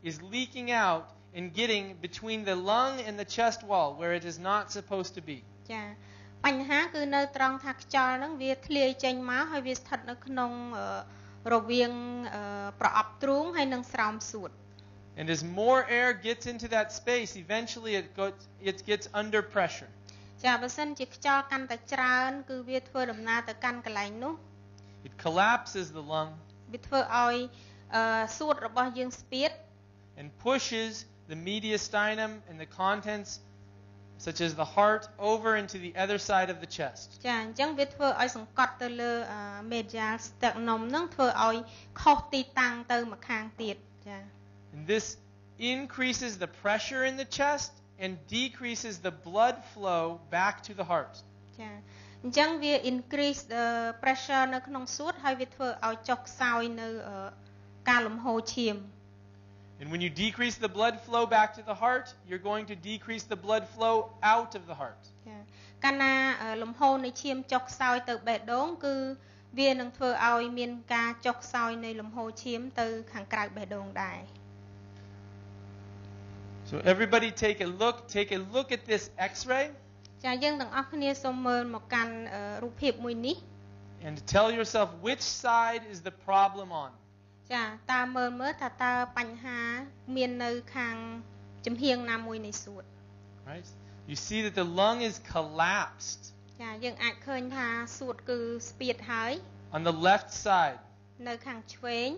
is leaking out and getting between the lung and the chest wall where it is not supposed to be. ចាបញ្ហាគឺនៅត្រង់ថាខ្យល់ហ្នឹងវាធ្លាយចេញមកហើយវាស្ថិតនៅក្នុងរវាងប្រអប់ទ្រូងហើយនិងស្រោមសួត And as more air gets into that space, eventually it gets under pressure. ចាបើសិនជាខ្យល់កាន់តែច្រើនគឺវាធ្វើដំណើរទៅកាន់កន្លែងនោះ It collapses the lung វាធ្វើឲ្យសួតរបស់យើងស្ពាត and pushes the mediastinum and the contents such as the heart over into the other side of the chest. ចាអញ្ចឹងវាធ្វើឲ្យសង្កត់ទៅលើ medial sternum ហ្នឹងធ្វើឲ្យខុសទីតាំងទៅម្ខាងទៀតចា And this increases the pressure in the chest and decreases the blood flow back to the heart. ចាអញ្ចឹងវា increase the pressure នៅក្នុងសួតហើយវាធ្វើឲ្យចុះខ្សោយនៅការលំហូរឈាម And when you decrease the blood flow back to the heart, you're going to decrease the blood flow out of the heart. ចាកាលណាលំហូរនៃឈាមចុះខ្សោយទៅបេះដូងគឺវានឹងធ្វើឲ្យមានការចុះខ្សោយនៃលំហូរឈាមទៅខាងក្រៅបេះដូងដែរ So everybody take a look at this X-ray. ចាយើងទាំងអស់គ្នាសូមមើលមកកាន់រូបភាពមួយនេះ And tell yourself which side is the problem on. ចាតើមើលថាតើបញ្ហាមាននៅខាងចំហៀងណាមួយនៃសួត Right? You see that the lung is collapsed. ចាយើងអាចឃើញថាសួតគឺស្ពាតហើយ On the left side. នៅខាងឆ្វេង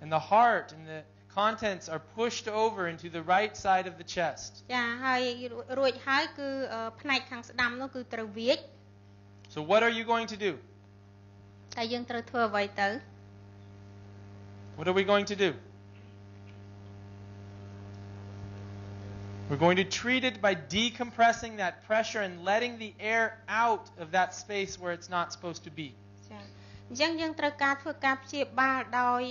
And the heart and the contents are pushed over into the right side of the chest. ចាហើយរួចហើយគឺផ្នែកខាងស្ដាំនោះគឺត្រូវវាច So what are you going to do? តែយើងត្រូវធ្វើអ្វីទៅ What are we going to do? We're going to treat it by decompressing that pressure and letting the air out of that space where it's not supposed to be. ចាអញ្ចឹងយើងត្រូវការធ្វើការព្យាបាលដោយ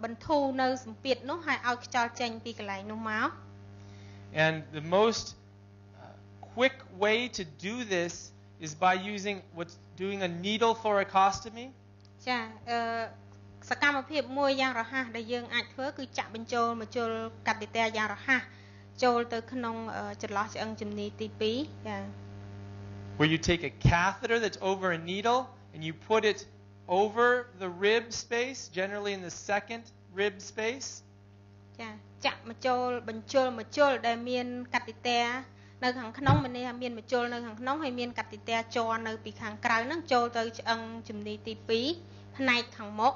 បន្ធូរនៅសម្ពាធនោះហើយឲ្យខ្យល់ចេញពីកន្លែងនោះមក And the most quick way to do this is by doing a needle thoracostomy. ចាសកម្មភាពមួយយ៉ាងរហ័សដែលយើងអាចធ្វើគឺចាក់បញ្ចូលមជុលកាទីទ័រយ៉ាងរហ័សចូលទៅក្នុងចន្លោះឆ្អឹងជំនីទី2ចា Where you take a catheter that's over a needle and you put it over the rib space, generally in the second rib space. ចាចាក់មជុលបញ្ជុលមជុលដែលមានកាទីទ័រនៅខាងក្នុងមានមានមជុលនៅខាងក្នុងហើយមានកាទីទ័រជន់នៅពីខាងក្រៅហ្នឹងចូលទៅឆ្អឹងជំនីទី2ផ្នែកខាងមុខ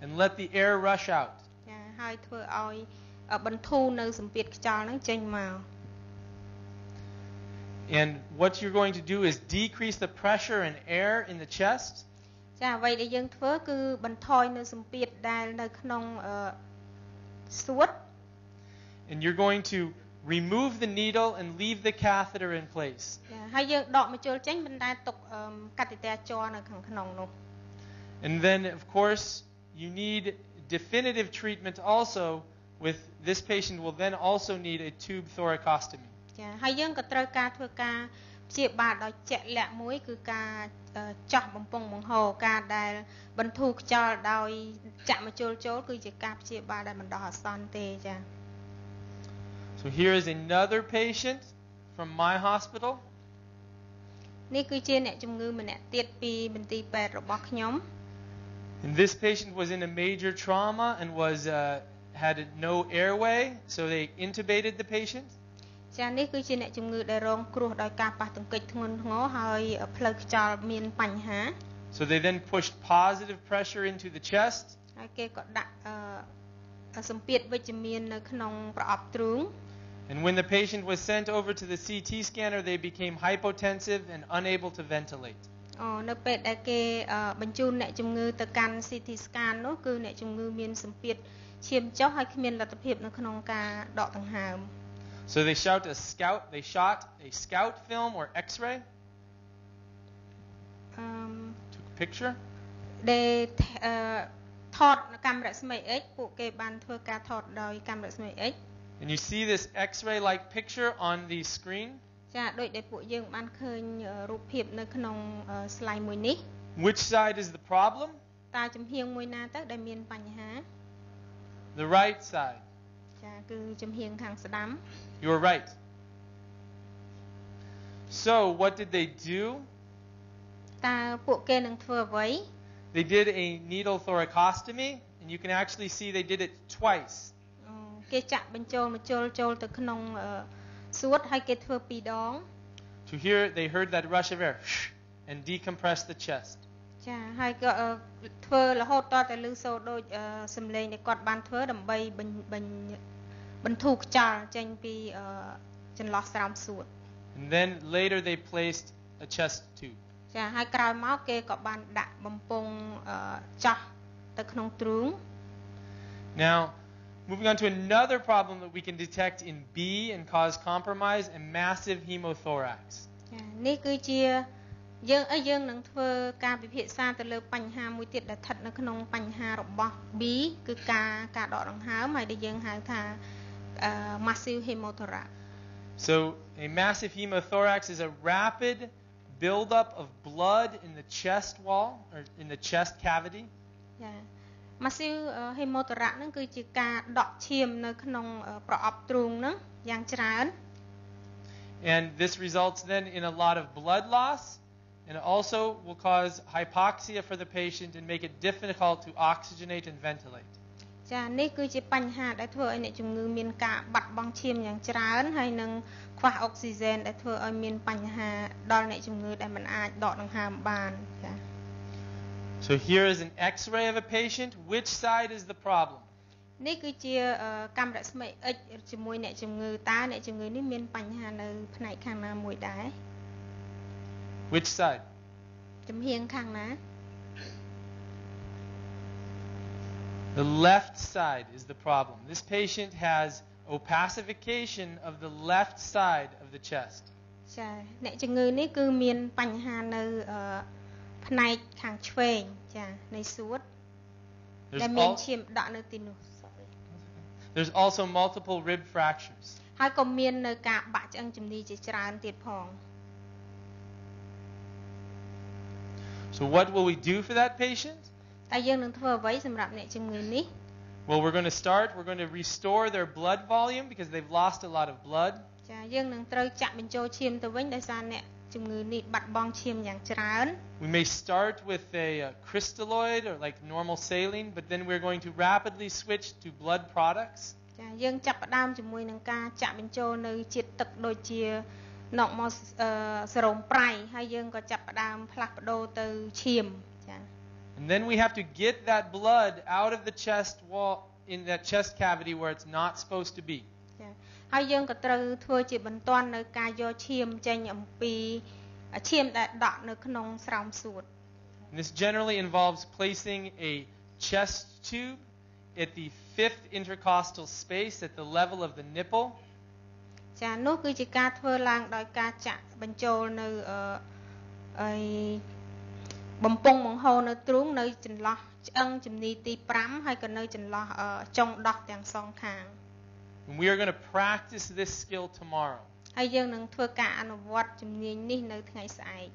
And let the air rush out. ចាហើយធ្វើឲ្យបន្ធូរនៅសម្ពាធខ្យល់ហ្នឹងចេញមក And what you're going to do is decrease the pressure and air in the chest. ចាអ្វីដែលយើងធ្វើគឺបន្ថយនៅសម្ពាធដែលនៅក្នុងសួត And you're going to remove the needle and leave the catheter in place. ចាហើយយើងដកមជុលចេញប៉ុន្តែទុកកាទីទ័រជន់នៅខាងក្នុងនោះ And then of course you need definitive treatment also with this patient will then also need a tube thoracostomy. ចាហើយយើងក៏ត្រូវការធ្វើការព្យាបាលដោយជាក់លាក់មួយគឺការចោះបំពង់បង្ហូរការដែលបន្ធូរខ្យល់ដោយចាក់មជុលចូលគឺជាការព្យាបាលដែលបណ្ដោះអាសន្នទេចា So here is another patient from my hospital. នេះគឺជាអ្នកជំងឺម្នាក់ទៀតពីមន្ទីរពេទ្យរបស់ខ្ញុំ And this patient was in a major trauma and had no airway, so they intubated the patient. ចានេះគឺជាអ្នកជំងឺដែលរងគ្រោះដោយការប៉ះទង្គិចធ្ងន់ធ្ងរហើយផ្លូវខ្យល់មានបញ្ហា So they then pushed positive pressure into the chest. ហើយគេក៏ដាក់សម្ពាធវិជ្ជមាននៅក្នុងប្រអប់ទ្រូង And when the patient was sent over to the CT scanner, they became hypotensive and unable to ventilate. នៅពេលដែលគេបញ្ជូនអ្នកជំងឺទៅកាន់ CT scan នោះគឺអ្នកជំងឺមានសម្ពាធឈាមចុះហើយគ្មានលទ្ធភាពនៅក្នុងការដកដង្ហើម So they shot a scout film or X-ray. Took a picture. ដែលថតកាមេរ៉ាស្មី X ពួកគេបានធ្វើការថតដោយកាមេរ៉ាស្មី X And you see this X-ray like picture on the screen. ចាដូចដែលពួកយើងបានឃើញរូបភាពនៅក្នុង slide មួយនេះ Which side is the problem? តើចំហៀងមួយណាទៅដែលមានបញ្ហា The right side. ចាគឺចំហៀងខាងស្ដាំ You're right. So what did they do? តើពួកគេនឹងធ្វើអ្វី They did a needle thoracostomy, and you can actually see they did it twice. គេចាក់បញ្ចូលមជុលចូលទៅក្នុងសួតហើយគេធ្វើពីរដង To hear, they heard that rush of air and decompress the chest. ចាហើយក៏ធ្វើរហូតតតែលឺសូរដូចសំឡេងដែលគាត់បានធ្វើដើម្បីបន្ធូរខ្យល់ចេញពីចន្លោះស្រោមសួត And then later they placed a chest tube. ចាហើយក្រោយមកគេក៏បានដាក់បំពង់ចោះទៅក្នុងទ្រូង Now, moving on to another problem that we can detect in B and cause compromise, a massive hemothorax. ចានេះគឺជាយើងនឹងធ្វើការពិភាក្សាទៅលើបញ្ហាមួយទៀតដែលស្ថិតនៅក្នុងបញ្ហារបស់ B គឺការដកដង្ហើមហើយដែលយើងហៅថា massive hemothorax. So, a massive hemothorax is a rapid buildup of blood in the chest wall or in the chest cavity. ចា massive hemothorax ហ្នឹងគឺជាការដកឈាមនៅក្នុងប្រអប់ទ្រូងហ្នឹងយ៉ាងច្រើន And this results then in a lot of blood loss and it also will cause hypoxia for the patient and make it difficult to oxygenate and ventilate. ចានេះគឺជាបញ្ហាដែលធ្វើឲ្យអ្នកជំងឺមានការបាត់បង់ឈាមយ៉ាងច្រើនហើយនឹងខ្វះអុកស៊ីហ្សែនដែលធ្វើឲ្យមានបញ្ហាដល់អ្នកជំងឺដែលមិនអាចដកដង្ហើមបានចា So here is an X-ray of a patient. Which side is the problem? នេះគឺជាកាំរស្មី X ជាមួយអ្នកជំងឺតើអ្នកជំងឺនេះមានបញ្ហានៅផ្នែកខាងណាមួយដែរ Which side? ចំហៀងខាងណា The left side is the problem. This patient has opacification of the left side of the chest. ចាអ្នកជំងឺនេះគឺមានបញ្ហានៅផ្នែកខាងឆ្វេងចានៃសួតដែលមានឈាមដក់នៅទីនោះ There's also multiple rib fractures. ហើយក៏មាននៅការបាក់ឆ្អឹងជំនីជាច្រើនទៀតផង So what will we do for that patient? តែយើងនឹងធ្វើអ្វីសម្រាប់អ្នកជំងឺនេះ Well, we're going to restore their blood volume because they've lost a lot of blood. ចាយើងនឹងត្រូវចាក់បញ្ចូលឈាមទៅវិញដោយសារអ្នកជំងឺនេះបាត់បង់ឈាមយ៉ាងច្រើន We may start with a crystalloid or like normal saline, but then we're going to rapidly switch to blood products. ចាយើងចាប់ផ្ដើមជាមួយនឹងការចាក់បញ្ចូលនៅជាតិទឹកដូចជាណុកមកសេរ៉ូមប្រៃហើយយើងក៏ចាប់ផ្ដើមផ្លាស់ប្ដូរទៅឈាមចា And then we have to get that blood out of the chest wall in that chest cavity where it's not supposed to be. ចាហើយយើងក៏ត្រូវធ្វើជាបន្ទាន់នៅការយកឈាមចេញអំពីឈាមដែលដក់នៅក្នុងស្រោមសួត And this generally involves placing a chest tube at the 5th intercostal space at the level of the nipple. ចានោះគឺជាការធ្វើឡើងដោយការចាក់បញ្ចូលនៅបំពង់បង្ហូរនៅទ្រូងនៅចន្លោះឆ្អឹងជំនីទី5ហើយក៏នៅចន្លោះចុងដោះទាំងសងខាង And we are going to practice this skill tomorrow. ហើយយើងនឹងធ្វើការអនុវត្តជំនាញនេះនៅថ្ងៃស្អែក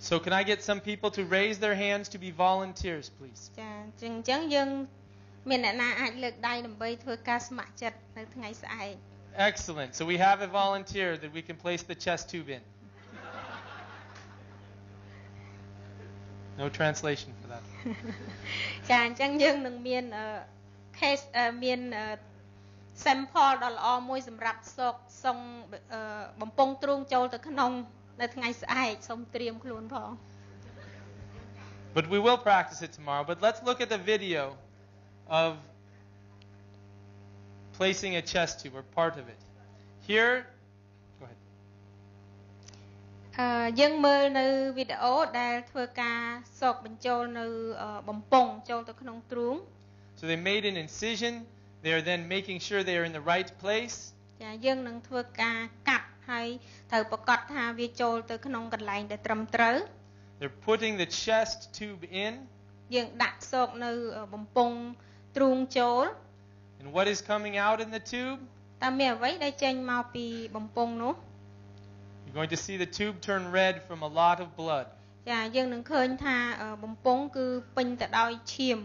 So can I get some people to raise their hands to be volunteers, please? ចាអញ្ចឹងយើងមានអ្នកណាអាចលើកដៃដើម្បីធ្វើការស្ម័គ្រចិត្តនៅថ្ងៃស្អែក Excellent. So we have a volunteer that we can place the chest tube in. No translation for that. ចាអញ្ចឹងយើងនឹងមាន case មាន sample ដ៏ល្អមួយសម្រាប់សុងបំពង់ទ្រូងចូលទៅក្នុងនៅថ្ងៃស្អែកសូមត្រៀមខ្លួនផង But we will practice it tomorrow. But let's look at the video of placing a chest tube or part of it. Here, go ahead. យើងមើលនៅវីដេអូដែលធ្វើការសកបញ្ចូលនៅបំពង់ចូលទៅក្នុងទ្រូង So they made an incision. They are then making sure they are in the right place. ចាយើងនឹងធ្វើការកាត់ហើយត្រូវប្រកាសថាវាចូលទៅក្នុងកន្លែងដែលត្រឹមត្រូវ They're putting the chest tube in. យើងដាក់សកនៅបំពង់ទ្រូងចូល And what is coming out in the tube? តើមានអ្វីដែលចេញមកពីបំពង់នោះ You're going to see the tube turn red from a lot of blood. ចាយើងនឹងឃើញថាបំពង់គឺពេញទៅដោយឈាម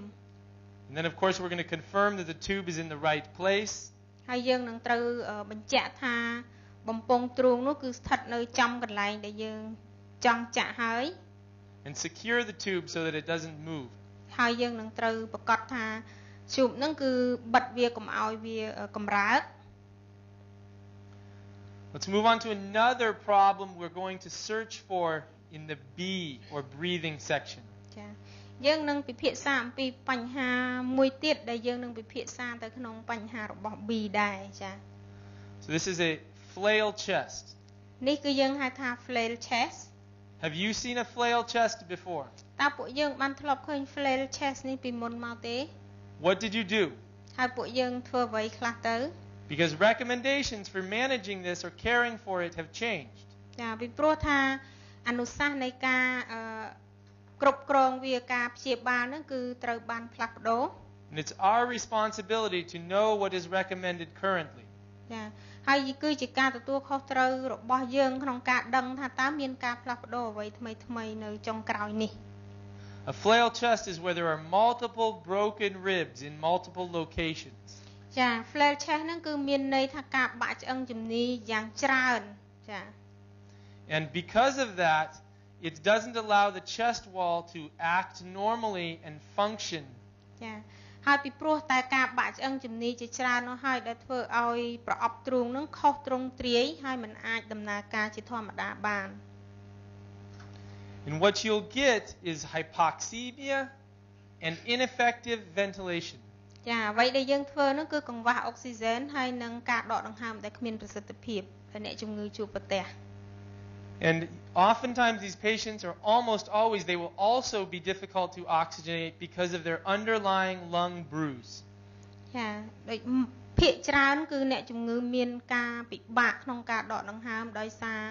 And then of course we're going to confirm that the tube is in the right place. ហើយយើងនឹងត្រូវបញ្ជាក់ថាបំពង់ទ្រូងនោះគឺស្ថិតនៅចំកន្លែងដែលយើងចង់ចាក់ហើយ And secure the tube so that it doesn't move. ហើយយើងនឹងត្រូវប្រកាសថាឈូបហ្នឹងគឺបិទវាកុំឲ្យវាកម្រើក Let's move on to another problem we're going to search for in the B or breathing section. ចាយើងនឹងពិភាក្សាអំពីបញ្ហាមួយទៀតដែលយើងនឹងពិភាក្សាទៅក្នុងបញ្ហារបស់ B ដែរចា So this is a flail chest. នេះគឺយើងហៅថា flail chest Have you seen a flail chest before? តើពួកយើងបានធ្លាប់ឃើញ flail chest នេះពីមុនមកទេ What did you do? ហើយពួកយើងធ្វើអ្វីខ្លះទៅ Because recommendations for managing this or caring for it have changed. ចាពីព្រោះថាអនុសាសន៍នៃការគ្រប់គ្រងវាការព្យាបាលហ្នឹងគឺត្រូវបានផ្លាស់ប្ដូរ And it's our responsibility to know what is recommended currently. ចាហើយគឺជាការទទួលខុសត្រូវរបស់យើងក្នុងការដឹងថាតើមានការផ្លាស់ប្ដូរអ្វីថ្មីៗនៅចុងក្រោយនេះ A flail chest is where there are multiple broken ribs in multiple locations. ចា flail chest ហ្នឹងគឺមានន័យថាការបាក់ឆ្អឹងជំនីយ៉ាងច្រើនចា And because of that, it doesn't allow the chest wall to act normally and function. ចាហើយពីព្រោះតែការបាក់ឆ្អឹងជំនីជាច្រើននោះហើយដែលធ្វើឲ្យប្រអប់ទ្រូងហ្នឹងខុសទ្រង់ទ្រាយហើយมันអាចដំណើរការជាធម្មតាបាន And what you'll get is hypoxemia and ineffective ventilation. ចាអ្វីដែលយើងធ្វើនោះគឺកង្វះអុកស៊ីហ្សែនហើយនឹងការដកដង្ហើមដែលគ្មានប្រសិទ្ធភាពដែលអ្នកជំងឺជួបប្រទះ And oftentimes these patients, or almost always, they will also be difficult to oxygenate because of their underlying lung bruise. ចាដូចភាគច្រើនគឺអ្នកជំងឺមានការពិបាកក្នុងការដកដង្ហើមដោយសារ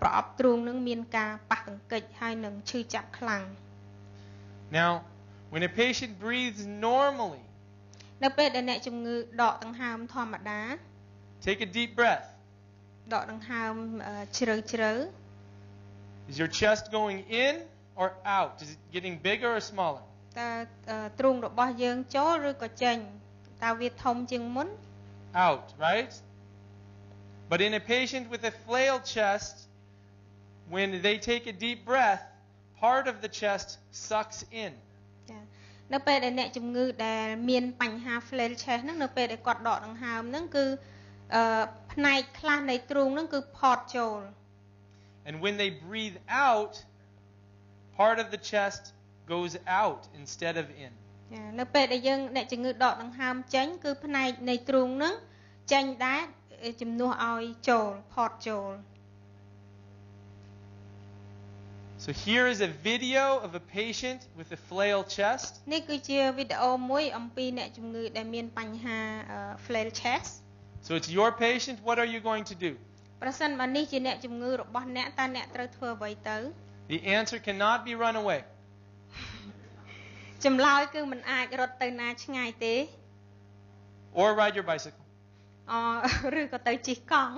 ប្រអប់ទ្រូងនឹងមានការប៉ះទង្គិចហើយនឹងឈឺចាប់ខ្លាំង Now, when a patient breathes normally, នៅពេលដែលអ្នកជំងឺដកដង្ហើមធម្មតា take a deep breath. ដកដង្ហើមជ្រៅជ្រៅ Is your chest going in or out? Is it getting bigger or smaller? តើទ្រូងរបស់យើងចូលឬក៏ចេញតើវាធំជាងមុន Out, right? But in a patient with a flailed chest, when they take a deep breath, part of the chest sucks in. ចានៅពេលដែលអ្នកជំងឺដែលមានបញ្ហា flail chest ហ្នឹងនៅពេលដែលគាត់ដកដង្ហើមហ្នឹងគឺផ្នែកខ្លះនៃទ្រូងហ្នឹងគឺផតចូល And when they breathe out, part of the chest goes out instead of in. ចានៅពេលដែលយើងអ្នកជំងឺដកដង្ហើមចេញគឺផ្នែកនៃទ្រូងហ្នឹងចេញដែរជំនួសឲ្យចូលផតចូល So here is a video of a patient with a flail chest. នេះគឺជាវីដេអូមួយអំពីអ្នកជំងឺដែលមានបញ្ហា flail chest. So it's your patient. What are you going to do? ប្រសិនបើនេះជាអ្នកជំងឺរបស់អ្នកតើអ្នកត្រូវធ្វើអ្វីទៅ The answer cannot be run away. ចម្លើយគឺមិនអាចរត់ទៅណាឆ្ងាយទេ Or ride your bicycle. ឬក៏ទៅជិះកង់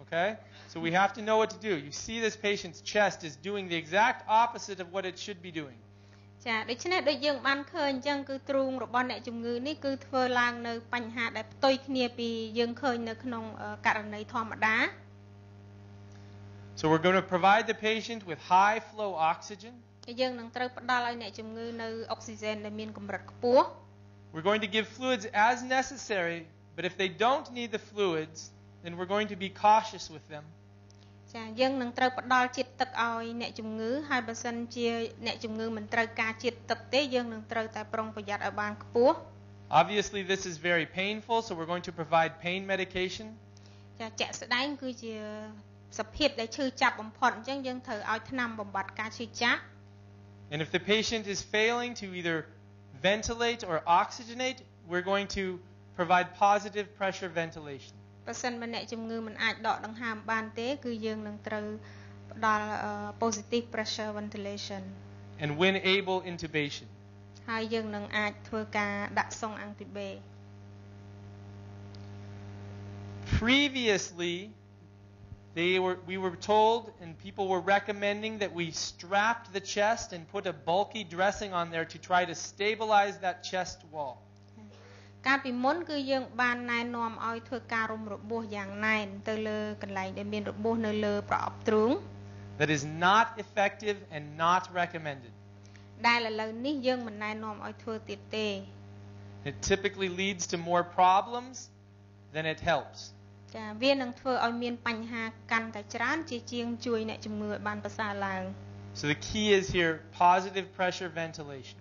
Okay? So we have to know what to do. You see this patient's chest is doing the exact opposite of what it should be doing. ចាដូច្នេះដូចយើងបានឃើញអញ្ចឹងគឺទ្រូងរបស់អ្នកជំងឺនេះគឺធ្វើឡើងនៅបញ្ហាដែលផ្ទុយគ្នាពីយើងឃើញនៅក្នុងករណីធម្មតា So we're going to provide the patient with high flow oxygen. យើងនឹងត្រូវផ្ដល់ឲ្យអ្នកជំងឺនៅអុកស៊ីហ្សែនដែលមានកម្រិតខ្ពស់ We're going to give fluids as necessary, but if they don't need the fluids, then we're going to be cautious with them. ចាយើងនឹងត្រូវផ្ដល់ជាតិទឹកឲ្យអ្នកជំងឺហើយបើសិនជាអ្នកជំងឺមិនត្រូវការជាតិទឹកទេយើងនឹងត្រូវតែប្រុងប្រយ័ត្នឲ្យបានខ្ពស់ Obviously this is very painful, so we're going to provide pain medication. ចាជាក់ស្ដែងគឺជាសភាពដែលឈឺចាប់បំផុតអញ្ចឹងយើងត្រូវឲ្យថ្នាំបំបាត់ការឈឺចាប់ And if the patient is failing to either ventilate or oxygenate, we're going to provide positive pressure ventilation. បើសិនបើអ្នកជំងឺមិនអាចដកដង្ហើមបានទេគឺយើងនឹងត្រូវផ្ដល់ positive pressure ventilation And when able, intubation. ហើយយើងនឹងអាចធ្វើការដាក់សុងអាំងទីបេ Previously, we were told and people were recommending that we strapped the chest and put a bulky dressing on there to try to stabilize that chest wall. កាលពីមុនគឺយើងបានណែនាំឲ្យធ្វើការរុំរបួសយ៉ាងណែនទៅលើកន្លែងដែលមានរបួសនៅលើប្រអប់ទ្រូង That is not effective and not recommended. ដែលឥឡូវនេះយើងមិនណែនាំឲ្យធ្វើទៀតទេ It typically leads to more problems than it helps. ចាវានឹងធ្វើឲ្យមានបញ្ហាកាន់តែច្រើនជាជាងជួយអ្នកជំងឺឲ្យបានប្រសើរឡើង So the key is here positive pressure ventilation.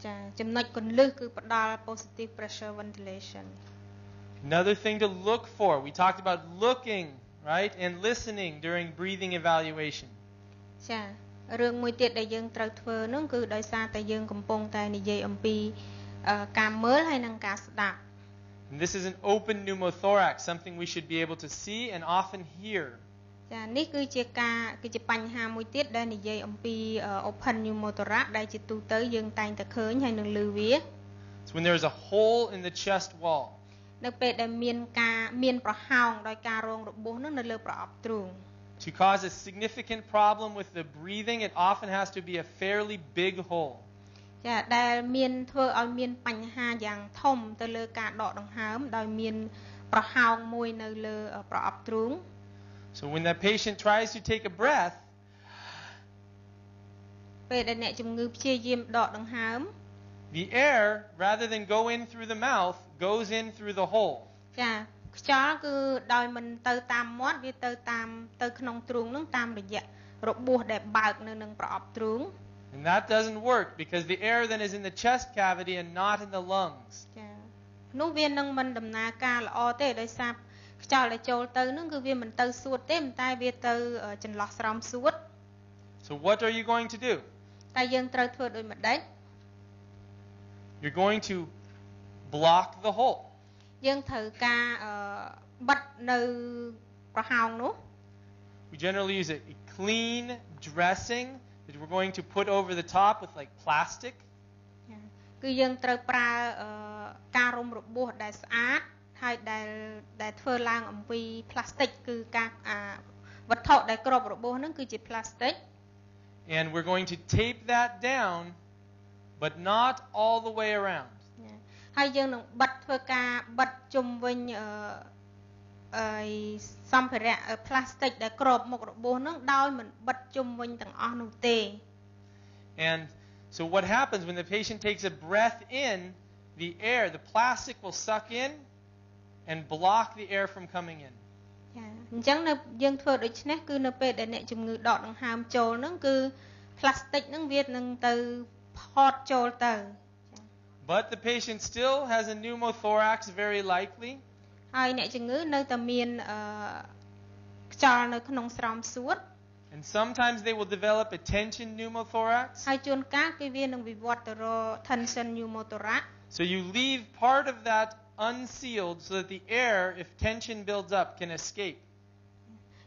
ចាចំណុចគន្លឹះគឺផ្ដល់ positive pressure ventilation. Another thing to look for, we talked about looking, right, and listening during breathing evaluation. ចារឿងមួយទៀតដែលយើងត្រូវធ្វើនោះគឺដោយសារតែយើងកំពុងតែនិយាយអំពីការមើលហើយនិងការស្ដាប់ And this is an open pneumothorax, something we should be able to see and often hear. ចានេះគឺជាបញ្ហាមួយទៀតដែលនិយាយអំពី open pneumothorax ដែលជាទូទៅយើងតែងតែឃើញហើយនឹងឮវា It's when there's a hole in the chest wall. នៅពេលដែលមានប្រហោងដោយការរងរបួសនោះនៅលើប្រអប់ទ្រូង To cause a significant problem with the breathing, it often has to be a fairly big hole. ចាដែលមានធ្វើឲ្យមានបញ្ហាយ៉ាងធំទៅលើការដកដង្ហើមដោយមានប្រហោងមួយនៅលើប្រអប់ទ្រូង So when that patient tries to take a breath, ពេលដែលអ្នកជំងឺព្យាយាមដកដង្ហើម the air, rather than go in through the mouth, goes in through the hole. ចាខ្យល់គឺដោយមិនទៅតាមមាត់វាទៅក្នុងទ្រូងនឹងតាមរយៈរបួសដែលបើកនៅនឹងប្រអប់ទ្រូង And that doesn't work because the air then is in the chest cavity and not in the lungs. ចានោះវានឹងមិនដំណើរការល្អទេដោយសារខ្យល់ដែលចូលទៅនឹងគឺវាមិនទៅសួតទេប៉ុន្តែវាទៅចន្លោះស្រោមសួត So what are you going to do? តែយើងត្រូវធ្វើដូចម្ដេច You're going to block the hole. យើងត្រូវការបិទនៅប្រហោងនោះ We generally use a clean dressing that we're going to put over the top with like plastic. គឺយើងត្រូវប្រើការរុំរបួសដែលស្អាតហើយដែលធ្វើឡើងអំពី plastic គឺការវត្ថុដែលគ្របរបួសហ្នឹងគឺជា plastic. And we're going to tape that down but not all the way around. ហើយយើងនឹងបិទធ្វើការបិទជុំវិញសម្ភារៈ plastic ដែលគ្របមុខរបួសហ្នឹងដោយមិនបិទជុំវិញទាំងអស់នោះទេ And so what happens when the patient takes a breath in, the air, the plastic will suck in and block the air from coming in. ចាអញ្ចឹងនៅយើងធ្វើដូច្នេះគឺនៅពេលដែលអ្នកជំងឺដកដង្ហើមចូលហ្នឹងគឺ plastic ហ្នឹងវានឹងទៅផតចូលទៅ But the patient still has a pneumothorax very likely. ហើយអ្នកជំងឺនៅតែមានខ្យល់នៅក្នុងស្រោមសួត And sometimes they will develop a tension pneumothorax. ហើយជួនកាលគឺវានឹងវិវត្តទៅរក tension pneumothorax. So you leave part of that unsealed so that the air, if tension builds up, can escape.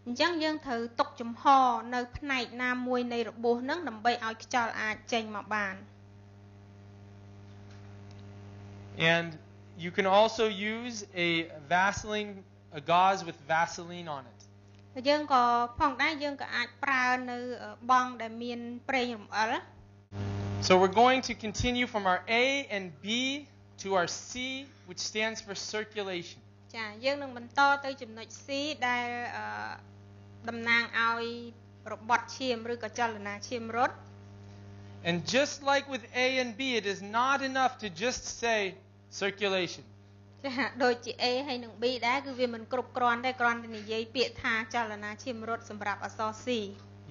អញ្ចឹងយើងត្រូវទុកចំហនៅផ្នែកណាមួយនៃរបួសហ្នឹងដើម្បីឲ្យខ្យល់អាចចេញមកបាន And you can also use a gauze with Vaseline on it. យើងក៏ផងដែរយើងក៏អាចប្រើនៅបង់ដែលមានប្រេងរំអិល So we're going to continue from our A and B to our C, which stands for circulation. ចាយើងនឹងបន្តទៅចំណុច C ដែលតំណាងឲ្យរបត់ឈាមឬក៏ចលនាឈាមរត់ And just like with A and B, it is not enough to just say circulation. ចាដូចជា A ហើយនិង B ដែរគឺវាមិនគ្រប់គ្រាន់ទេគ្រាន់តែនិយាយពាក្យថាចលនាឈាមរត់សម្រាប់អក្សរ C.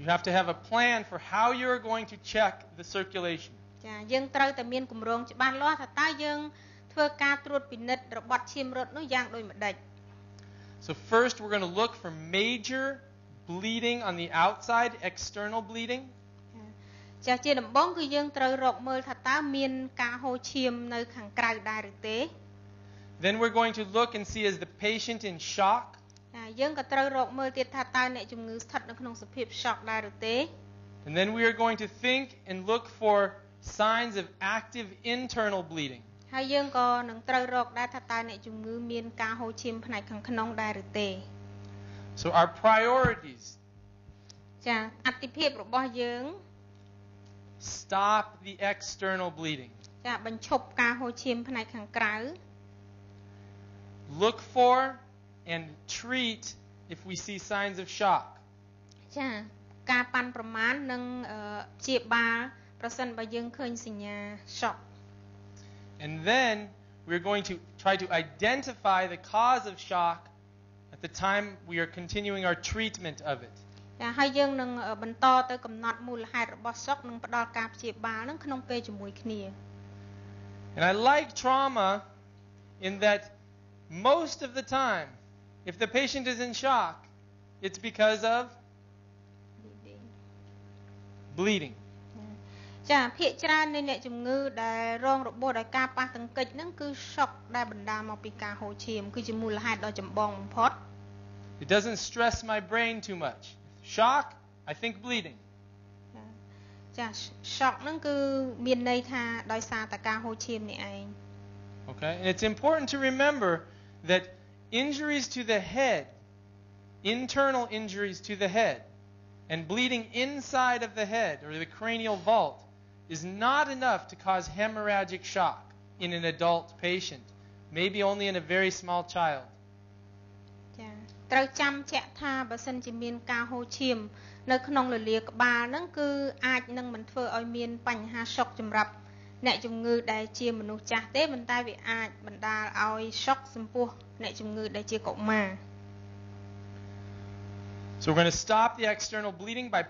You have to have a plan for how you're going to check the circulation. ចាយើងត្រូវតែមានគម្រោងច្បាស់លាស់ថាតើយើងធ្វើការត្រួតពិនិត្យរបត់ឈាមរត់នោះយ៉ាងដូចម្ដេច So first we're going to look for major bleeding on the outside, external bleeding. ចាជាដំបូងគឺយើងត្រូវរកមើលថាតើមានការហូរឈាមនៅខាងក្រៅដែរឬទេ Then we're going to look and see is the patient in shock. យើងក៏ត្រូវរកមើលទៀតថាតើអ្នកជំងឺស្ថិតនៅក្នុងសភាព shock ដែរឬទេ And then we are going to think and look for signs of active internal bleeding. ហើយយើងក៏នឹងត្រូវរកដែរថាតើអ្នកជំងឺមានការហូរឈាមផ្នែកខាងក្នុងដែរឬទេ So our priorities. ចាអតិភិបរបស់យើង Stop the external bleeding. ចាបញ្ឈប់ការហូរឈាមផ្នែកខាងក្រៅ Look for and treat if we see signs of shock. ចាការប៉ាន់ប្រមាណនិងព្យាបាលប្រសិនបើយើងឃើញសញ្ញា shock. And then we're going to try to identify the cause of shock at the time we are continuing our treatment of it. ចាហើយយើងនឹងបន្តទៅកំណត់មូលហេតុរបស់ shock និងផ្ដល់ការព្យាបាលនឹងក្នុងពេលជាមួយគ្នា And I like trauma in that most of the time if the patient is in shock it's because of bleeding. ចាភាគច្រើននៃអ្នកជំងឺដែលរងរបួសដោយការប៉ះទង្គិចហ្នឹងគឺ shock ដែលបណ្ដាលមកពីការហូរឈាមគឺជាមូលហេតុដ៏ចម្បងបំផុត It doesn't stress my brain too much. Shock, I think bleeding. ចា shock ហ្នឹងគឺមានន័យថាដោយសារតែការហូរឈាមនេះឯង Okay? And it's important to remember that injuries to the head, internal injuries to the head, and bleeding inside of the head or the cranial vault is not enough to cause hemorrhagic shock in an adult patient, maybe only in a very small child. ចាត្រូវចាំជាក់ថាបើសិនជាមានការហូរឈាមនៅក្នុងលលាក្បាលហ្នឹងគឺអាចនឹងមិនធ្វើឲ្យមានបញ្ហា shock សម្រាប់អ្នកជំងឺដែលជាមនុស្សចាស់ទេប៉ុន្តែវាអាចបណ្ដាលឲ្យ shock ចំពោះអ្នកជំងឺដែលជាកុមារ So we're going to stop the external bleeding by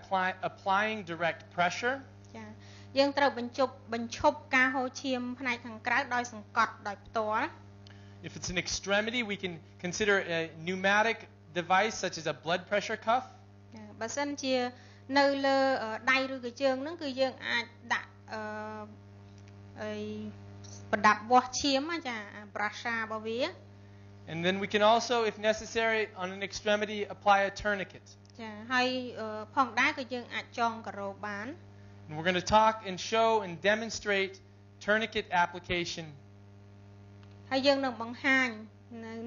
applying direct pressure. ចា យើងត្រូវបញ្ឈប់ការហូរឈាមផ្នែកខាងក្រៅដោយសង្កត់ដោយផ្ទាល់ If it's an extremity, we can consider a pneumatic device such as a blood pressure cuff. បើសិនជានៅលើដៃឬក៏ជើងហ្នឹងគឺយើងអាចដាក់ប្រដាប់វាស់ឈាមចាប្រាសារបស់វា And then we can also, if necessary, on an extremity, apply a tourniquet. ចាហើយផងដែរក៏យើងអាចចងការ៉ូបាន And we're going to talk and show and demonstrate tourniquet application. ហើយយើងនឹងបង្ហាញ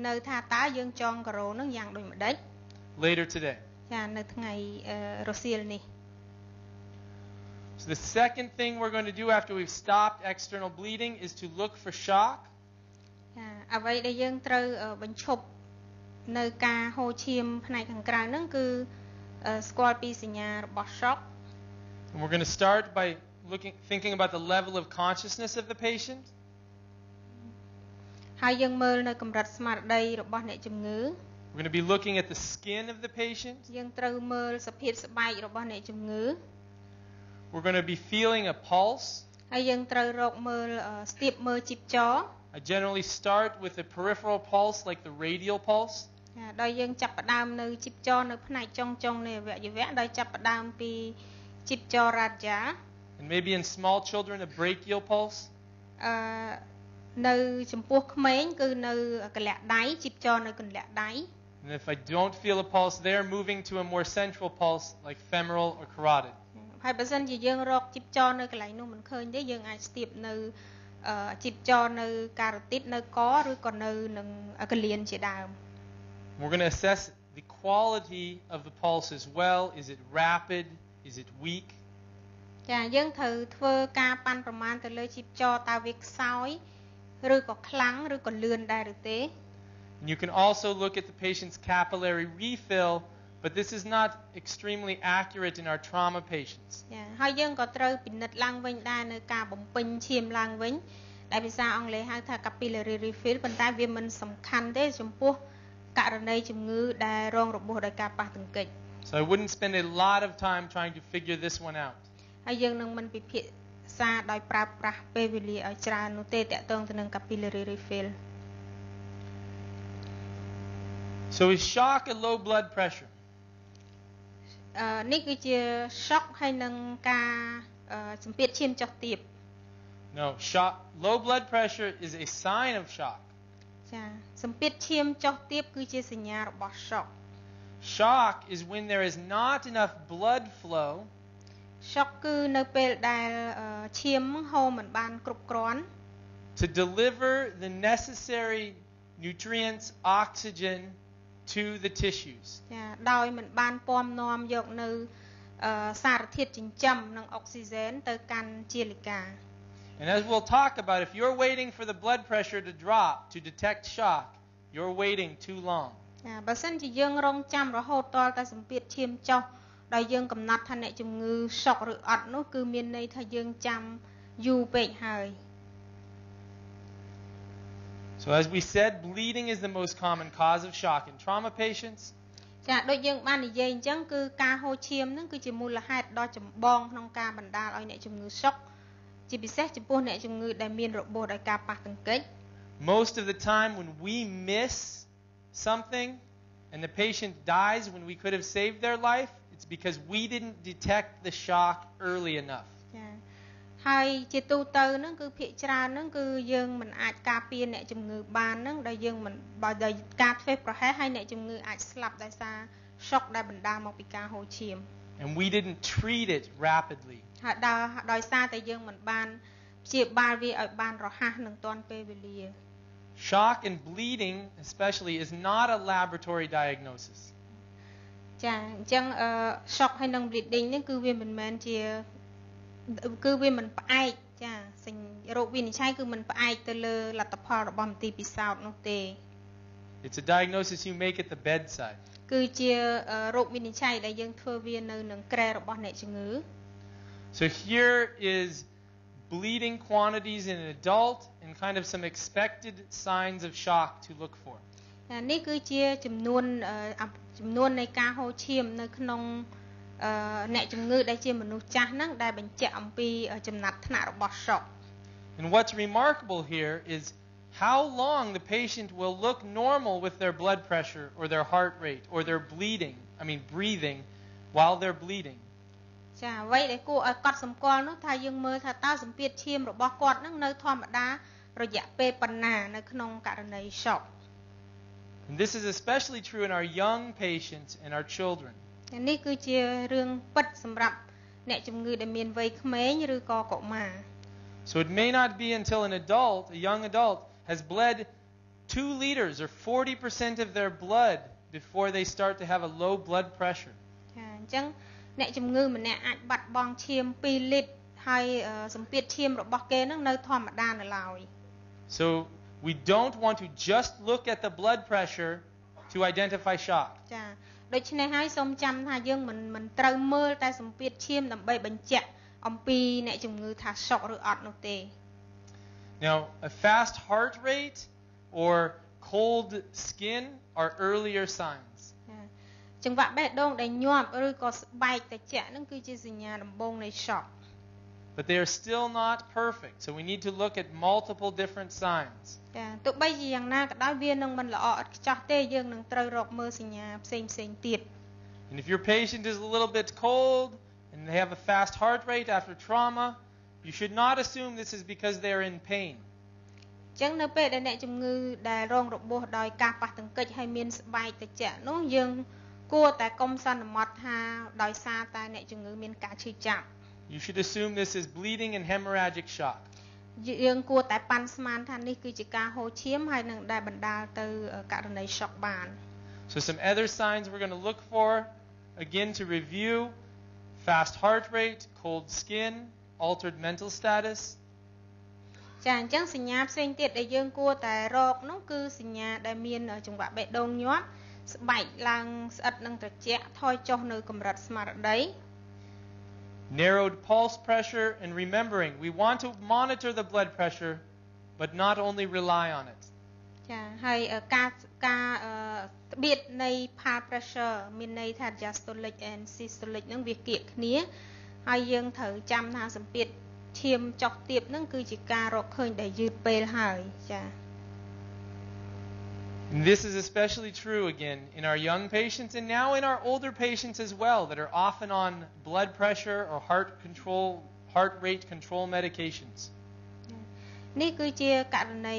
នៅថាតើយើងចងការ៉ូហ្នឹងយ៉ាងដូចម្ដេច Later today. ចានៅថ្ងៃរសៀលនេះ So the second thing we're going to do after we've stopped external bleeding is to look for shock. ចាអ្វីដែលយើងត្រូវបញ្ឈប់នៅការហូរឈាមផ្នែកខាងក្រៅហ្នឹងគឺស្គាល់ពីសញ្ញារបស់ shock. And we're going to start by thinking about the level of consciousness of the patient. ហើយយើងមើលនៅកម្រិតស្មារតីរបស់អ្នកជំងឺ We're going to be looking at the skin of the patient. យើងត្រូវមើលសភាពស្បែករបស់អ្នកជំងឺ We're going to be feeling a pulse. ហើយយើងត្រូវរកមើលស្ទាបមើលជីបចរ I generally start with a peripheral pulse like the radial pulse. ដោយយើងចាប់ផ្ដើមនៅជីបចរនៅផ្នែកចុងនៃអវយវៈដោយចាប់ផ្ដើមពីជីបចរ radial. And maybe in small children a brachial pulse. នៅចំពោះក្មេងគឺនៅកន្លះដៃជីបចរនៅកន្លះដៃ And if I don't feel a pulse there, moving to a more central pulse like femoral or carotid. ហើយបើសិនជាយើងរកជីបចរនៅកន្លែងនោះមិនឃើញទេយើងអាចស្ទាបនៅជីបចរនៅការ៉ូទីតនៅកឬក៏នៅនឹងកលៀនជាដើម We're going to assess the quality of the pulse as well. Is it rapid? Is it weak? ចាយើងត្រូវធ្វើការប៉ាន់ប្រមាណទៅលើជីបចរតើវាខ្សោយឬក៏ខ្លាំងឬក៏លឿនដែរឬទេ And you can also look at the patient's capillary refill, but this is not extremely accurate in our trauma patients. ចាហើយយើងក៏ត្រូវពិនិត្យឡើងវិញដែរនៅការបំពេញឈាមឡើងវិញដែលភាសាអង់គ្លេសហៅថា capillary refill ប៉ុន្តែវាមិនសំខាន់ទេចំពោះករណីជំងឺដែលរងរបួសដោយការប៉ះទង្គិច So I wouldn't spend a lot of time trying to figure this one out. ហើយយើងនឹងមិនពិភាក្សាដោយប្រើប្រាស់ពេលវេលាឲ្យច្រើននោះទេតាក់ទងទៅនឹង capillary refill. So is shock a low blood pressure? នេះគឺជា shock ហើយនឹងការសម្ពាធឈាមចុះទាប No, shock. Low blood pressure is a sign of shock. ចាសម្ពាធឈាមចុះទាបគឺជាសញ្ញារបស់ shock. Shock is when there is not enough blood flow. shock គឺនៅពេលដែលឈាមហូរមិនបានគ្រប់គ្រាន់ to deliver the necessary nutrients, oxygen to the tissues. ចាដោយមិនបានពំនាំយកនៅសារធាតុចិញ្ចឹមនិងអុកស៊ីហ្សែនទៅកាន់ជាលិកា And as we'll talk about, if you're waiting for the blood pressure to drop to detect shock, you're waiting too long. ចាបើសិនជាយើងរងចាំរហូតតតែសម្ពាធឈាមចុះដោយយើងកំណត់ថាអ្នកជំងឺ shock ឬអត់នោះគឺមានន័យថាយើងចាំយូរពេកហើយ So as we said, bleeding is the most common cause of shock in trauma patients. ចាដូចយើងបាននិយាយអញ្ចឹងគឺការហូរឈាមហ្នឹងគឺជាមូលហេតុដ៏ចម្បងក្នុងការបណ្ដាលឲ្យអ្នកជំងឺ shock ជាពិសេសចំពោះអ្នកជំងឺដែលមានរបួសដោយការប៉ះទង្គិច Most of the time when we miss something and the patient dies when we could have saved their life, it's because we didn't detect the shock early enough. ចាហើយជាទូទៅហ្នឹងគឺភាគច្រើនហ្នឹងគឺយើងមិនអាចការពារអ្នកជំងឺបានហ្នឹងដោយយើងមិនបើដោយការធ្វេសប្រហែសហើយអ្នកជំងឺអាចស្លាប់ដោយសារ shock ដែលបណ្ដាលមកពីការហូរឈាម And we didn't treat it rapidly. ហើយដោយសារតែយើងមិនបានព្យាបាលវាឲ្យបានរហ័សនឹងទាន់ពេលវេលា Shock and bleeding especially is not a laboratory diagnosis. ចាអញ្ចឹងshock ហើយនឹង bleeding នេះគឺវាមិនមែនជាគឺវាមិនផ្អែកចារោគវិនិច្ឆ័យគឺមិនផ្អែកទៅលើលទ្ធផលរបស់មន្ទីរពិសោធន៍នោះទេ It's a diagnosis you make at the bedside. គឺជារោគវិនិច្ឆ័យដែលយើងធ្វើវានៅនឹងគ្រែរបស់អ្នកជំងឺ So here is bleeding quantities in an adult and kind of some expected signs of shock to look for. នេះគឺជាចំនួននៃការហូរឈាមនៅក្នុង អ្នកជំងឺដែលជាមនុស្សចាស់ហ្នឹងដែលបញ្ជាក់អំពីចំណាត់ថ្នាក់របស់ shock. And what's remarkable here is how long the patient will look normal with their blood pressure or their heart rate or their breathing while they're bleeding. ចាអ្វីដែលគួរឲ្យកត់សម្គាល់នោះថាយើងមើលថាតើសម្ពាធឈាមរបស់គាត់ហ្នឹងនៅធម្មតារយៈពេលប៉ុណ្ណានៅក្នុងករណី shock. And this is especially true in our young patients and our children. នេះគឺជារឿងពិតសម្រាប់អ្នកជំងឺដែលមានវ័យក្មេងឬក៏កុមារ So it may not be until a young adult has bled 2 liters or 40% of their blood before they start to have a low blood pressure. ចាអញ្ចឹងអ្នកជំងឺម្នាក់អាចបាត់បង់ឈាម2លីត្រហើយសម្ពាធឈាមរបស់គេនឹងនៅធម្មតានៅឡើយ So we don't want to just look at the blood pressure to identify shock. ចាដូច្នេះហើយសូមចាំថាយើងមិនត្រូវមើលតែសម្ពាធឈាមដើម្បីបញ្ជាក់អំពីអ្នកជំងឺថា shock ឬអត់នោះទេ Now, a fast heart rate or cold skin are earlier signs. ចង្វាក់បេះដូងដែលញាប់ឬក៏ស្បែកត្រជាក់ហ្នឹងគឺជាសញ្ញាដំបូងនៃ shock. But they are still not perfect, so we need to look at multiple different signs. ចាទោះបីជាយ៉ាងណាក៏ដោយវានឹងមិនល្អឥតខ្ចោះទេយើងនឹងត្រូវរកមើលសញ្ញាផ្សេងទៀត And if your patient is a little bit cold and they have a fast heart rate after trauma, you should not assume this is because they are in pain. អញ្ចឹងនៅពេលដែលអ្នកជំងឺដែលរងរបួសដោយការប៉ះទង្គិចហើយមានស្បែកត្រជាក់នោះយើងគួរតែកុំសន្មត់ថាដោយសារតែអ្នកជំងឺមានការឈឺចាប់ You should assume this is bleeding and hemorrhagic shock. យើងគួរតែប៉ាន់ស្មានថានេះគឺជាការហូរឈាមហើយនឹងដែលបណ្ដាលទៅករណី shock បាន So some other signs we're going to look for, again to review, fast heart rate, cold skin, altered mental status. ចាអញ្ចឹងសញ្ញាផ្សេងទៀតដែលយើងគួរតែរកនោះគឺសញ្ញាដែលមានចង្វាក់បេះដូងញាប់ស្បែកឡើងស្អិតនិងត្រជាក់ថយចុះនៅកម្រិតស្មារតី Narrowed pulse pressure, and remembering we want to monitor the blood pressure but not only rely on it. ចាហើយការត្បៀតនៃ pulse pressure មានន័យថា diastolic and systolic នឹងវាគៀកគ្នាហើយយើងត្រូវចាំថាសម្ពាធឈាមចុះទាបនឹងគឺជាការរកឃើញដែលយឺតពេលហើយចា And this is especially true again in our young patients and now in our older patients as well that are often on blood pressure or heart rate control medications. នេះគឺជាករណី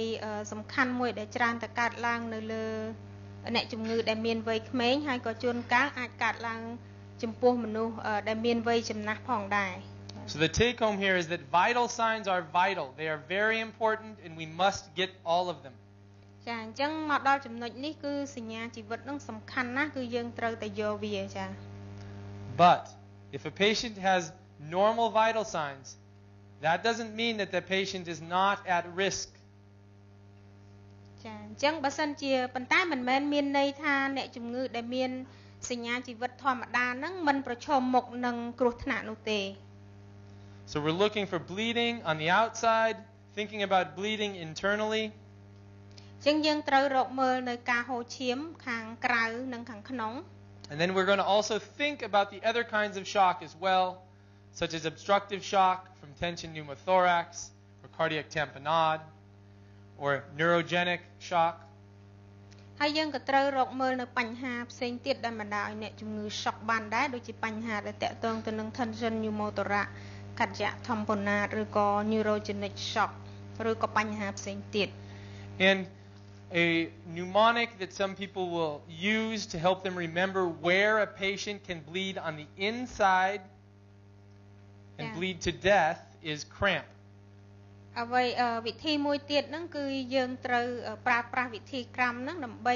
សំខាន់មួយដែលច្រើនតែកើតឡើងនៅលើអ្នកជំងឺដែលមានវ័យក្មេងហើយក៏ជួនកាលអាចកើតឡើងចំពោះមនុស្សដែលមានវ័យចំណាស់ផងដែរ So the take home here is that vital signs are vital. They are very important and we must get all of them. ចាអញ្ចឹងមកដល់ចំណុចនេះគឺសញ្ញាជីវិតនឹងសំខាន់ណាស់គឺយើងត្រូវតែយកវាចា But if a patient has normal vital signs, that doesn't mean that the patient is not at risk. ចាអញ្ចឹងបើសិនជាប៉ុន្តែមិនមែនមានន័យថាអ្នកជំងឺដែលមានសញ្ញាជីវិតធម្មតាហ្នឹងមិនប្រឈមមុខនឹងគ្រោះថ្នាក់នោះទេ So we're looking for bleeding on the outside, thinking about bleeding internally. អញ្ចឹងយើងត្រូវរកមើលនៅការហូរឈាមខាងក្រៅនិងខាងក្នុង And then we're going to also think about the other kinds of shock as well, such as obstructive shock from tension pneumothorax or cardiac tamponade or neurogenic shock. ហើយយើងក៏ត្រូវរកមើលនៅបញ្ហាផ្សេងទៀតដែលបណ្ដាលឲ្យអ្នកជំងឺ shock បានដែរដូចជាបញ្ហាដែលតាក់ទងទៅនឹង tension pneumothorax, cardiac tamponade ឬក៏ neurogenic shock ឬក៏បញ្ហាផ្សេងទៀត And a mnemonic that some people will use to help them remember where a patient can bleed on the inside and bleed to death is cramp. អ្វីវិធីមួយទៀតហ្នឹងគឺយើងត្រូវប្រើប្រាស់វិធីក្រាំហ្នឹងដើម្បី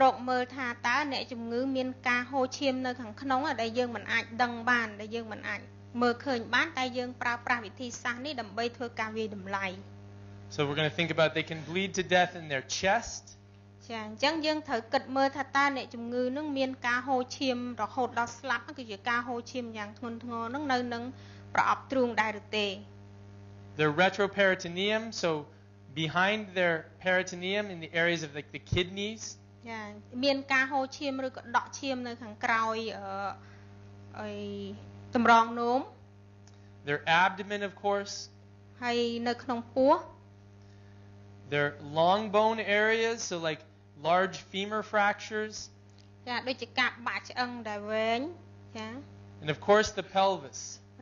រកមើលថាតើអ្នកជំងឺមានការហូរឈាមនៅខាងក្នុងដែលយើងមិនអាចដឹងបានដែលយើងមិនអាចមើលឃើញបានតែយើងប្រើប្រាស់វិធីសាស្ត្រនេះដើម្បីធ្វើការវាយតម្លៃ So we're going to think about they can bleed to death in their chest. ចាអញ្ចឹងយើងត្រូវគិតមើលថាតើអ្នកជំងឺនឹងមានការហូរឈាមរហូតដល់ស្លាប់គឺជាការហូរឈាមយ៉ាងធ្ងន់ធ្ងរនឹងនៅនឹងប្រអប់ទ្រូងដែរឬទេ Their retroperitoneum, so behind their peritoneum in the areas of like the kidneys. ចាមានការហូរឈាមឬក៏ដក់ឈាមនៅខាងក្រោយ តម្រងនោម their abdomen, of course, ហើយនៅក្នុងពោះ their long bone areas, so like large femur fractures, ចាដូចជាការបាក់ឆ្អឹងដែលវែងចា and of course the pelvis.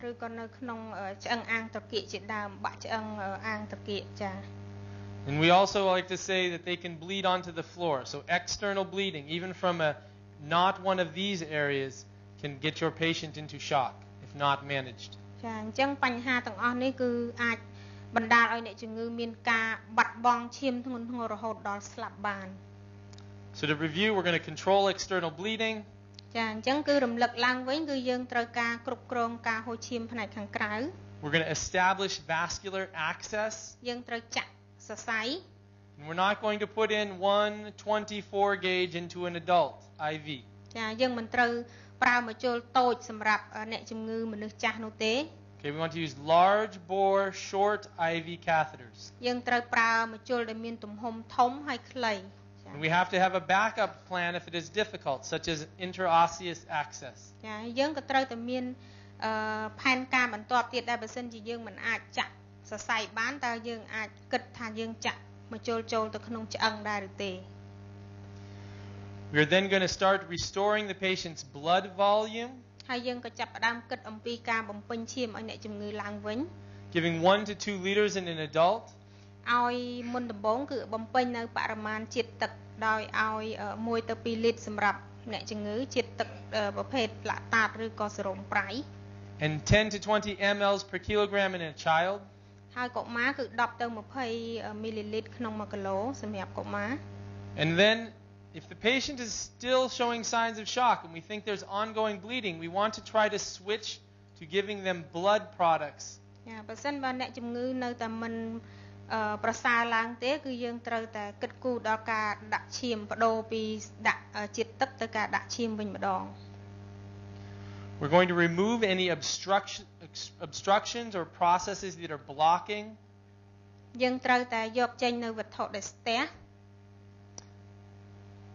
ឬក៏នៅក្នុងឆ្អឹងអាងត្រគាកជាដើមបាក់ឆ្អឹងអាងត្រគាកចា And we also like to say that they can bleed onto the floor. So external bleeding, even from not one of these areas, can get your patient into shock if not managed. ចាអញ្ចឹងបញ្ហាទាំងអស់នេះគឺអាចបណ្ដាលឲ្យអ្នកជំងឺមានការបាត់បង់ឈាមធ្ងន់ធ្ងររហូតដល់ស្លាប់បាន So to review, we're going to control external bleeding. ចាអញ្ចឹងគឺរំលឹកឡើងវិញគឺយើងត្រូវការគ្រប់គ្រងការហូរឈាមផ្នែកខាងក្រៅ We're going to establish vascular access. យើងត្រូវចាក់សរសៃ And we're not going to put in one 24 gauge into an adult IV. ចាយើងមិនត្រូវប្រើមជុលតូចសម្រាប់អ្នកជំងឺមនុស្សចាស់នោះទេ Okay, we want to use large bore short IV catheters. យើងត្រូវប្រើមជុលដែលមានទំហំធំហើយខ្លី And we have to have a backup plan if it is difficult, such as interosseous access. ចាយើងក៏ត្រូវតែមានផែនការបន្ទាប់ទៀតដែរបើសិនជាយើងមិនអាចចាក់សរសៃបានតើយើងអាចគិតថាយើងចាក់មជុលចូលទៅក្នុងឆ្អឹងដែរឬទេ We are then going to start restoring the patient's blood volume, ហើយយើងក៏ចាប់ផ្ដើមគិតអំពីការបំពេញឈាមឲ្យអ្នកជំងឺឡើងវិញ giving 1 to 2 liters in an adult. ឲ្យមុនដំបូងគឺបំពេញនៅបរិមាណជាតិទឹកដោយឲ្យ1ទៅ2លីត្រសម្រាប់អ្នកជំងឺជាតិទឹកប្រភេទឡាក់តាតឬក៏សេរ៉ូមប្រៃ and 10 to 20 mLs per kilogram in a child. ហើយកុមារគឺ10ទៅ20មីលីលីត្រក្នុង1គីឡូសម្រាប់កុមារ And then if the patient is still showing signs of shock and we think there's ongoing bleeding, we want to try to switch to giving them blood products. ចាបើសិនបើអ្នកជំងឺនៅតែមិនប្រសើរឡើងទេគឺយើងត្រូវតែគិតគូរដល់ការដាក់ឈាមបដូរពីដាក់ជាតិទឹកទៅការដាក់ឈាមវិញម្ដង We're going to remove any obstructions or processes that are blocking. យើងត្រូវតែយកចេញនៅវត្ថុដែលស្ទះ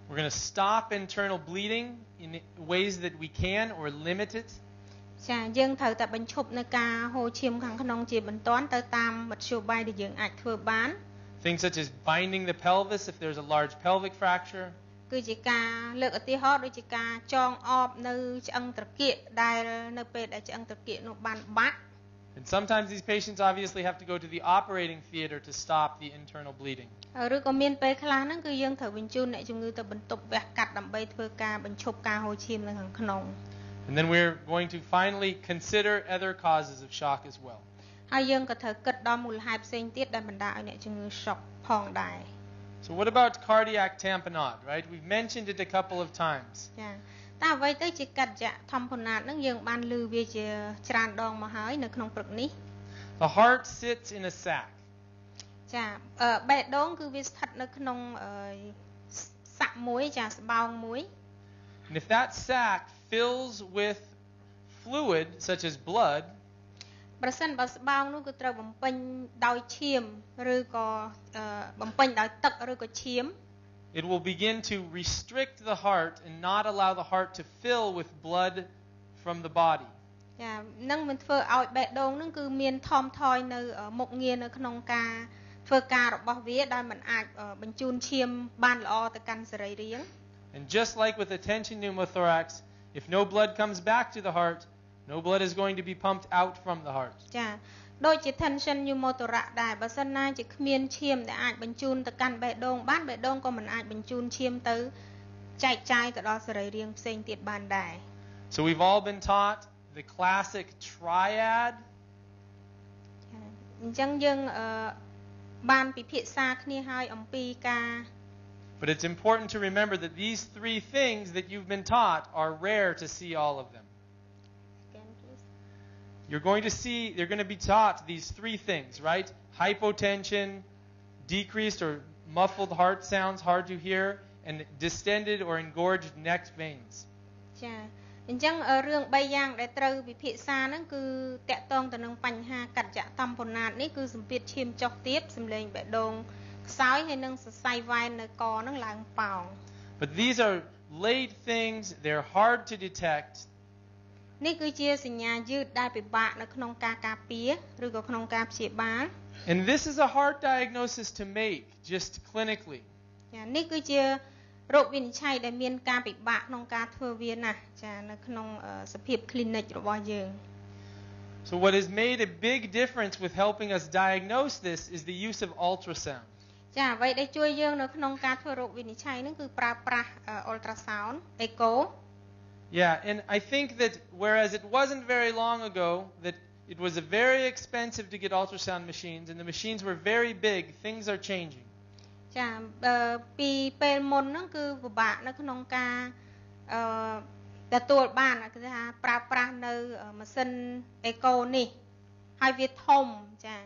We're going to stop internal bleeding in ways that we can or limit it. ចាយើងត្រូវតែបញ្ឈប់នៅការហូរឈាមខាងក្នុងជាបន្ទាន់ទៅតាមមធ្យោបាយដែលយើងអាចធ្វើបាន Things such as binding the pelvis if there's a large pelvic fracture. គឺជាការលើកឧទាហរណ៍ដូចជាការចងអបនៅឆ្អឹងត្រគាកដែលនៅពេលដែលឆ្អឹងត្រគាកនោះបានបាក់ And sometimes these patients obviously have to go to the operating theater to stop the internal bleeding. ឬក៏មានពេលខ្លះហ្នឹងគឺយើងត្រូវបញ្ជូនអ្នកជំងឺទៅបន្ទប់វះកាត់ដើម្បីធ្វើការបញ្ឈប់ការហូរឈាមនៅខាងក្នុង And then we're going to finally consider other causes of shock as well. ហើយយើងក៏ត្រូវគិតដល់មូលហេតុផ្សេងទៀតដែលបណ្ដាលឲ្យអ្នកជំងឺ shock ផងដែរ So what about cardiac tamponade, right? We've mentioned it a couple of times. ចាតើអ្វីទៅជាកាត់ចាក់ធម្មតាហ្នឹងយើងបានឮវាជាច្រើនដងមកហើយនៅក្នុងព្រឹកនេះ The heart sits in a sac. ចាបេះដូងគឺវាស្ថិតនៅក្នុងសាក់មួយចាស្បោងមួយ And if that sac fills with fluid such as blood, ប្រសិនបើស្បោងនោះគឺត្រូវបំពេញដោយឈាមឬក៏បំពេញដោយទឹកឬក៏ឈាម it will begin to restrict the heart and not allow the heart to fill with blood from the body. ចានឹងមិនធ្វើឲ្យបេះដូងនឹងគឺមានថមថយនៅមុខងារនៅក្នុងការធ្វើការរបស់វាដែលមិនអាចបញ្ជូនឈាមបានល្អទៅកាន់សរីរាង្គ And just like with a tension pneumothorax, if no blood comes back to the heart, no blood is going to be pumped out from the heart. ចាដូចជា tension pneumothorax ដែរបើសិនណាជាគ្មានឈាមដែលអាចបញ្ជូនទៅកាន់បេះដូងបានបេះដូងក៏មិនអាចបញ្ជូនឈាមទៅចែកចាយទៅដល់សរីរាង្គផ្សេងទៀតបានដែរ So we've all been taught the classic triad. អញ្ចឹងយើងបានពិភាក្សាគ្នាហើយអំពីការ But it's important to remember that these three things that you've been taught are rare to see all of them. You're going to be taught these three things, right? Hypotension, decreased or muffled heart sounds hard to hear, and distended or engorged neck veins. ចាអញ្ចឹងរឿង3យ៉ាងដែលត្រូវពិភាក្សាហ្នឹងគឺតកតងទៅនឹងបញ្ហាកាត់ចាក់តំពណាតនេះគឺសម្ពាធឈាមចុះទាបសម្លេងបេះដូងខ្សោយហើយនឹងសរសៃវ៉ែននៅកហ្នឹងឡើងប៉ោង But these are late things, they're hard to detect. នេះគឺជាសញ្ញាយឺតដែលពិបាកនៅក្នុងការការពារឬក៏ក្នុងការព្យាបាល And this is a hard diagnosis to make just clinically. ចានេះគឺជារោគវិនិច្ឆ័យដែលមានការពិបាកក្នុងការធ្វើវាណាស់ចានៅក្នុងសភាព clinic របស់យើង So what has made a big difference with helping us diagnose this is the use of ultrasound. ចាអ្វីដែលជួយយើងនៅក្នុងការធ្វើរោគវិនិច្ឆ័យហ្នឹងគឺប្រើប្រាស់ ultrasound echo. Yeah, and I think that whereas it wasn't very long ago that it was very expensive to get ultrasound machines and the machines were very big, things are changing. ចាពីពេលមុនហ្នឹងគឺពិបាកនៅក្នុងការទទួលបានគឺថាប្រើប្រាស់នៅម៉ាស៊ីន echo នេះហើយវាធំចា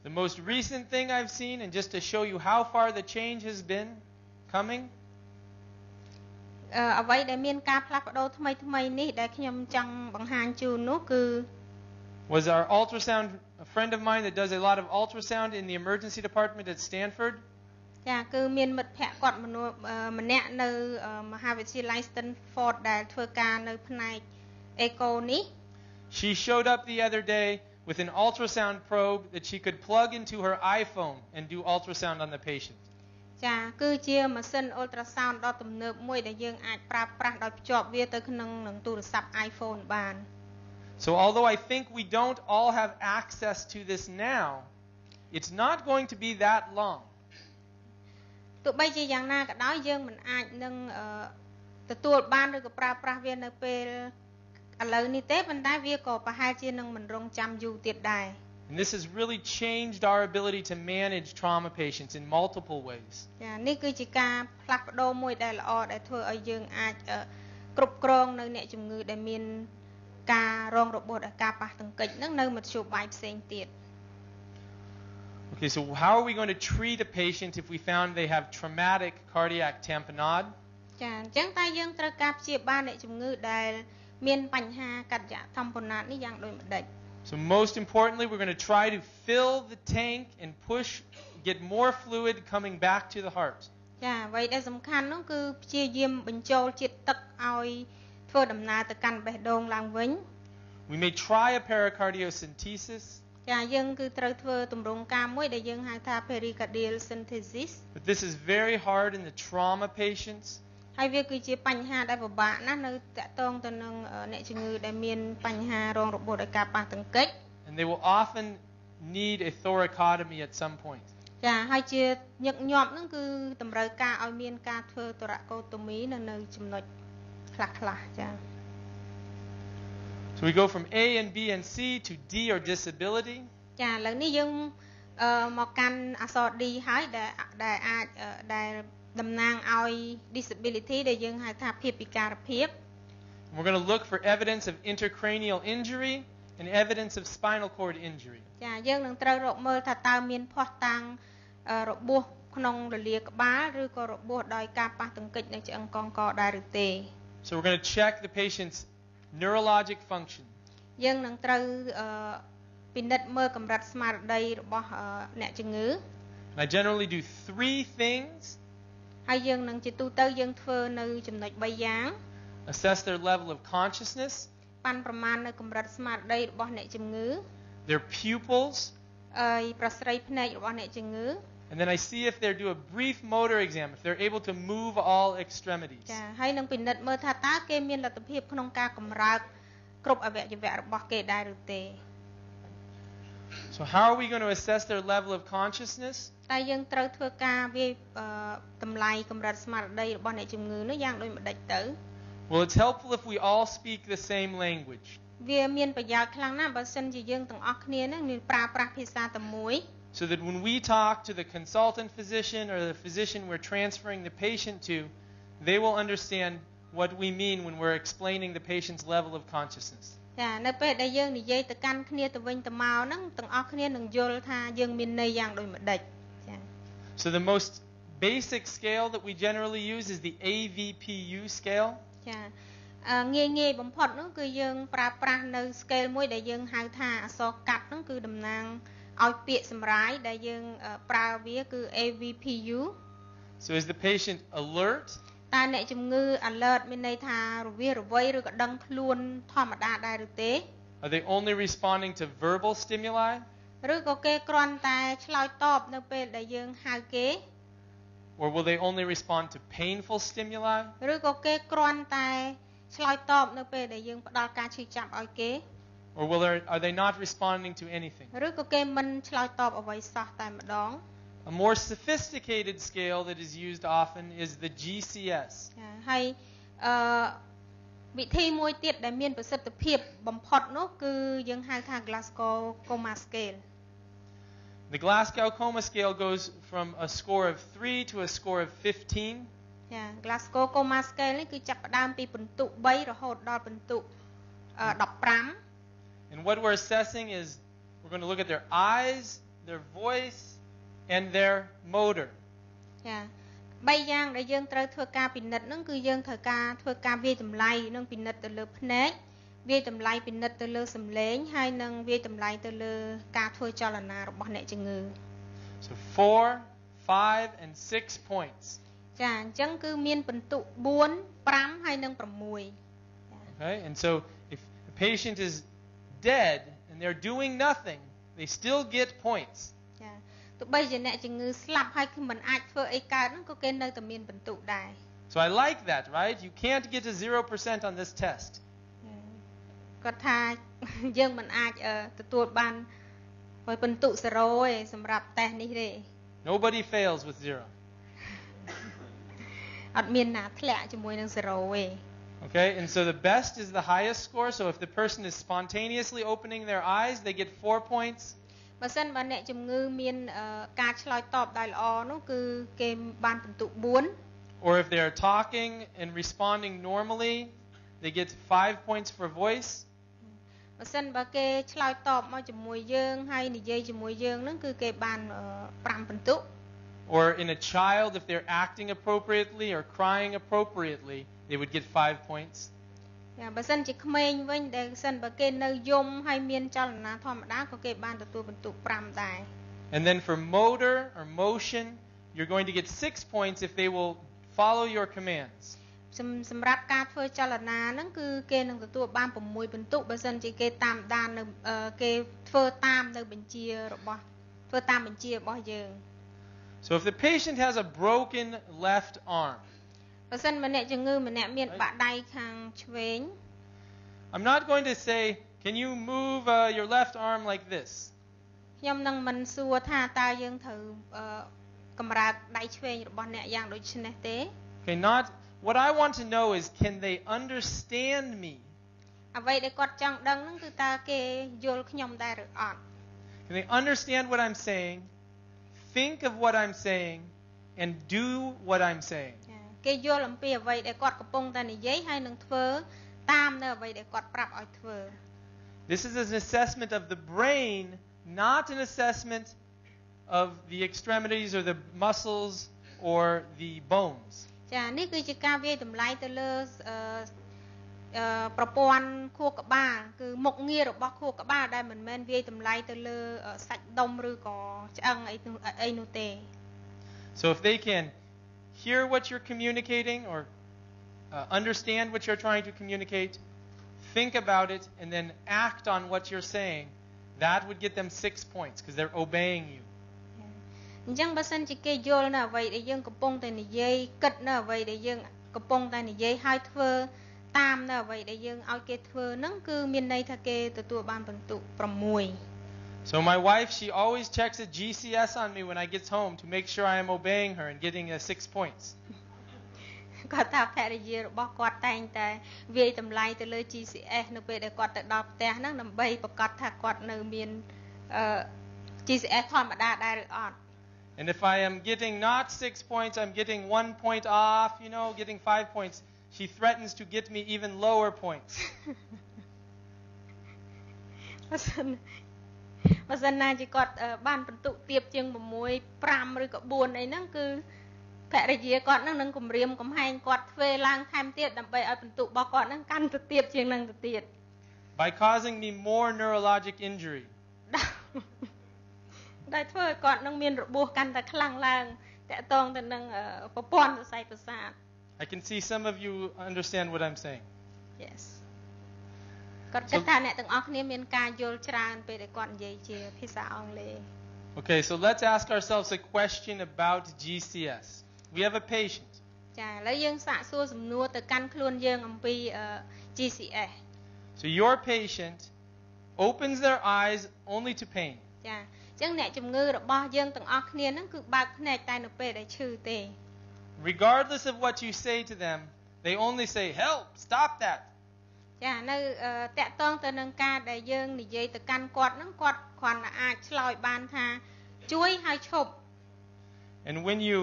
The most recent thing I've seen, and just to show you how far the change has been coming, អ្វីដែលមានការផ្លាស់ប្ដូរថ្មីនេះដែលខ្ញុំចង់បង្ហាញជូននោះគឺ was our ultrasound, a friend of mine that does a lot of ultrasound in the emergency department at Stanford. ចាគឺមានមិត្តភ័ក្តិគាត់ម្នាក់នៅមហាវិទ្យាល័យ Stanford ដែលធ្វើការនៅផ្នែក echo នេះ She showed up the other day with an ultrasound probe that she could plug into her iPhone and do ultrasound on the patient. ចាគឺជាម៉ាស៊ីន ultrasound ដ៏ទំនើបមួយដែលយើងអាចប្រើប្រាស់ដោយភ្ជាប់វាទៅក្នុងនឹងទូរស័ព្ទ iPhone បាន So although I think we don't all have access to this now, it's not going to be that long. ទោះបីជាយ៉ាងណាក៏ដោយយើងមិនអាចនឹងទទួលបានឬក៏ប្រើប្រាស់វានៅពេលឥឡូវនេះទេប៉ុន្តែវាក៏ប្រហែលជានឹងមិនរងចាំយូរទៀតដែរ And this has really changed our ability to manage trauma patients in multiple ways. ចានេះគឺជាការផ្លាស់ប្ដូរមួយដែលល្អដែលធ្វើឲ្យយើងអាចគ្រប់គ្រងនៅអ្នកជំងឺដែលមានការរងរបួសដោយការប៉ះទង្គិចនឹងនៅមធ្យោបាយផ្សេងទៀត Okay, so how are we going to treat a patient if we found they have traumatic cardiac tamponade? ចាអញ្ចឹងតើយើងត្រូវការព្យាបាលអ្នកជំងឺដែលមានបញ្ហាកាត់យ៉ា tamponade នេះយ៉ាងដូចម្ដេច So most importantly, we're going to try to fill the tank and get more fluid coming back to the heart. ចាអ្វីដែលសំខាន់នោះគឺព្យាយាមបញ្ចូលជាតិទឹកឲ្យធ្វើដំណើរទៅកាន់បេះដូងឡើងវិញ We may try a pericardiocentesis. ចាយើងគឺត្រូវធ្វើទម្រង់ការមួយដែលយើងហៅថា pericardial synthesis. But this is very hard in the trauma patients. ហើយវាគឺជាបញ្ហាដែលពិបាកណាស់នៅតាក់ទងទៅនឹងអ្នកជំងឺដែលមានបញ្ហារងរបួសដោយការប៉ះទង្គិច And they will often need a thoracotomy at some point. ចាហើយជាញឹកញាប់ហ្នឹងគឺតម្រូវការឲ្យមានការធ្វើ thoracotomy នៅចំណុចខ្លះចា So we go from A and B and C to D or disability. ចាឥឡូវនេះយើងមកកាន់អក្សរ D ហើយដែលអាចដែលតំណាងឲ្យ disability ដែលយើងហៅថាភាពពិការភាព We're going to look for evidence of intracranial injury and evidence of spinal cord injury. ចាយើងនឹងត្រូវរកមើលថាតើមានភ័ស្តុតាងរបួសក្នុងរលាក្បាលឬក៏របួសដោយការប៉ះទង្គិចនៅឆ្អឹងកង្កដែរឬទេ So we're going to check the patient's neurologic function. យើងនឹងត្រូវពិនិត្យមើលកម្រិតស្មារតីរបស់អ្នកជំងឺ I generally do 3 things. ហើយយើងនឹងជាទូទៅយើងធ្វើនៅចំណុច3យ៉ាង Assess their level of consciousness. ប៉ាន់ប្រមាណនៅកម្រិតស្មារតីរបស់អ្នកជំងឺ Their pupils. ប្រស្រីភ្នែករបស់អ្នកជំងឺ And then I see if they do a brief motor exam, if they're able to move all extremities. ចាហើយនឹងពិនិត្យមើលថាតើគេមានលទ្ធភាពក្នុងការកម្រើកគ្រប់អវយវៈរបស់គេដែរឬទេ So how are we going to assess their level of consciousness? តែយើងត្រូវធ្វើការវាតម្លៃកម្រិតស្មារតីរបស់អ្នកជំងឺនោះយ៉ាងដូចម្ដេចទៅ Well, it's helpful if we all speak the same language. វាមានប្រយោជន៍ខ្លាំងណាស់បើសិនជាយើងទាំងអស់គ្នានឹងប្រើប្រាស់ភាសាតែមួយ So that when we talk to the consultant physician or the physician we're transferring the patient to, they will understand what we mean when we're explaining the patient's level of consciousness. ចានៅពេលដែលយើងនិយាយទៅកាន់គ្នាទៅវិញទៅមកហ្នឹងទាំងអស់គ្នានឹងយល់ថាយើងមានន័យយ៉ាងដូចម្ដេចចា So the most basic scale that we generally use is the AVPU scale. ចាងាយបំផុតនោះគឺយើងប្រើប្រាស់នៅ scale មួយដែលយើងហៅថាអក្សរកាត់ហ្នឹងគឺតំណាងឲ្យពាក្យសម្រាយដែលយើងប្រើវាគឺ AVPU. So is the patient alert? ត តែអ្នកជំងឺ alert មានន័យថារវារវៃឬក៏ដឹងខ្លួនធម្មតាដែរឬទេ Are they only responding to verbal stimuli? ឬក៏គេគ្រាន់តែឆ្លើយតបនៅពេលដែលយើងហៅគេ Or will they only respond to painful stimuli? ឬក៏គេគ្រាន់តែឆ្លើយតបនៅពេលដែលយើងផ្ដល់ការឈឺចាប់ឲ្យគេ Or are they not responding to anything? ឬក៏គេមិនឆ្លើយតបអ្វីសោះតែម្ដង A more sophisticated scale that is used often is the GCS. ហើយវិធីមួយទៀតដែលមានប្រសិទ្ធភាពបំផុតនោះគឺយើងហៅថា Glasgow Coma Scale. The Glasgow Coma Scale goes from a score of 3 to a score of 15. Glasgow Coma Scale នេះគឺចាប់ផ្ដើមពីពិន្ទុ3រហូតដល់ពិន្ទុ15. And what we're assessing is we're going to look at their eyes, their voice, and their motor. 3យ៉ាងដែលយើងត្រូវធ្វើការពិនិត្យហ្នឹងគឺយើងត្រូវការធ្វើការវាយតម្លៃនិងពិនិត្យទៅលើភ្នែកវាយតម្លៃពិនិត្យទៅលើសំឡេងហើយនិងវាយតម្លៃទៅលើការធ្វើចលនារបស់អ្នកជំងឺ So 4, 5 and 6 points. ចាអញ្ចឹងគឺមានពិន្ទុ4 5ហើយនិង6 Okay? And so if the patient is dead and they're doing nothing, they still get points. ទោះបីជាអ្នកជំងឺស្លាប់ហើយគឺមិនអាចធ្វើអីកើតហ្នឹងក៏គេនៅតែមានពិន្ទុដែរ So I like that, right? You can't get to 0% on this test. គាត់ថាយើងមិនអាចទទួលបានពិន្ទុ0ទេសម្រាប់តេស្តនេះទេ Nobody fails with 0. អត់មានណាធ្លាក់ជាមួយនឹង0ទេ Okay? And so the best is the highest score. So if the person is spontaneously opening their eyes, they get 4 points. បើសិនបើអ្នកជំងឺមានការឆ្លើយតបដែលល្អនោះគឺគេបានពិន្ទុ4 Or if they are talking and responding normally, they get 5 points for voice. បើសិនបើគេឆ្លើយតបមកជាមួយយើងហើយនិយាយជាមួយយើងហ្នឹងគឺគេបាន5ពិន្ទុ Or in a child, if they're acting appropriately or crying appropriately, they would get 5 points. បើសិនជាក្មេងវិញដែលសិនបើគេនៅយំហើយមានចលនាធម្មតាក៏គេបានទទួលពិន្ទុ5ដែរ And then for motor or motion, you're going to get 6 points if they will follow your commands. សម្រាប់ការធ្វើចលនាហ្នឹងគឺគេនឹងទទួលបាន6ពិន្ទុបើសិនជាគេតាមដាននៅគេធ្វើតាមនៅបញ្ជារបស់ធ្វើតាមបញ្ជារបស់យើង So if the patient has a broken left arm, បើសិនបើអ្នកជំងឺម្នាក់មានបាក់ដៃខាងឆ្វេង I'm not going to say, can you move your left arm like this? ខ្ញុំនឹងមិនសួរថាតើយើងត្រូវកម្រើកដៃឆ្វេងរបស់អ្នកយ៉ាងដូចនេះទេ Okay, not what I want to know is can they understand me? អ្វីដែលគាត់ចង់ដឹងហ្នឹងគឺតើគេយល់ខ្ញុំដែរឬអត់ Can they understand what I'm saying, think of what I'm saying, and do what I'm saying? គេយល់អំពីអ្វីដែលគាត់កំពុងតែនិយាយហើយនឹងធ្វើតាមនៅអ្វីដែលគាត់ប្រាប់ឲ្យធ្វើ This is an assessment of the brain, not an assessment of the extremities or the muscles or the bones. ចានេះគឺជាការវាយតម្លៃទៅលើប្រព័ន្ធខួរក្បាលគឺមុខងាររបស់ខួរក្បាលដែលមិនមែនវាយតម្លៃទៅលើសាច់ដុំឬក៏ឆ្អឹងអីនោះទេ So if they can hear what you're communicating or understand what you're trying to communicate, think about it, and then act on what you're saying, that would get them 6 points because they're obeying you. អញ្ចឹងបើសិនជាគេយល់នៅអ្វីដែលយើងកំពុងតែនិយាយគិតនៅអ្វីដែលយើងកំពុងតែនិយាយហើយធ្វើតាមនៅអ្វីដែលយើងឲ្យគេធ្វើហ្នឹងគឺមានន័យថាគេទទួលបានពិន្ទុ6 So my wife, she always checks a GCS on me when I get home to make sure I am obeying her and getting 6 points. គាត់ថាភរិយារបស់គាត់តែងតែវាយតម្លៃទៅលើ GCS នៅពេលដែលគាត់ទៅដល់ផ្ទះហ្នឹងដើម្បីប្រកាសថាគាត់នៅមានGCS ធម្មតាដែរឬអត់ And if I am getting not 6 points, I'm getting 1 point off, getting 5 points. She threatens to get me even lower points. បើសិនណាជាគាត់បានពិន្ទុទាបជាង6 5ឬក៏4អីហ្នឹងគឺភរិយាគាត់នឹងគម្រាមកំហែងគាត់ធ្វើឡើងថែមទៀតដើម្បីឲ្យពិន្ទុរបស់គាត់ហ្នឹងកាន់ទៅទាបជាងនឹងទៅទៀត By causing me more neurologic injury. ដែលធ្វើឲ្យគាត់នឹងមានរបួសកាន់តែខ្លាំងឡើងតាក់ទងទៅនឹងប្រព័ន្ធសរសៃប្រសាទ I can see some of you understand what I'm saying. Yes គាត់គិតថាអ្នកទាំងអស់គ្នាមានការយល់ច្រើនពេលដែលគាត់និយាយជាភាសាអង់គ្លេស Okay, so let's ask ourselves a question about GCS. We have a patient. ចាឥឡូវយើងសាកសួរសំណួរទៅកាន់ខ្លួនយើងអំពី GCS. So your patient opens their eyes only to pain. ចាអញ្ចឹងអ្នកជំងឺរបស់យើងទាំងអស់គ្នាហ្នឹងគឺបើកភ្នែកតែនៅពេលដែលឈឺទេ Regardless of what you say to them, they only say, "Help! Stop that." ចានៅតាក់ទងទៅនឹងការដែលយើងនិយាយទៅកាន់គាត់ហ្នឹងគាត់គ្រាន់តែអាចឆ្លើយបានថាជួយហើយឈប់ And when you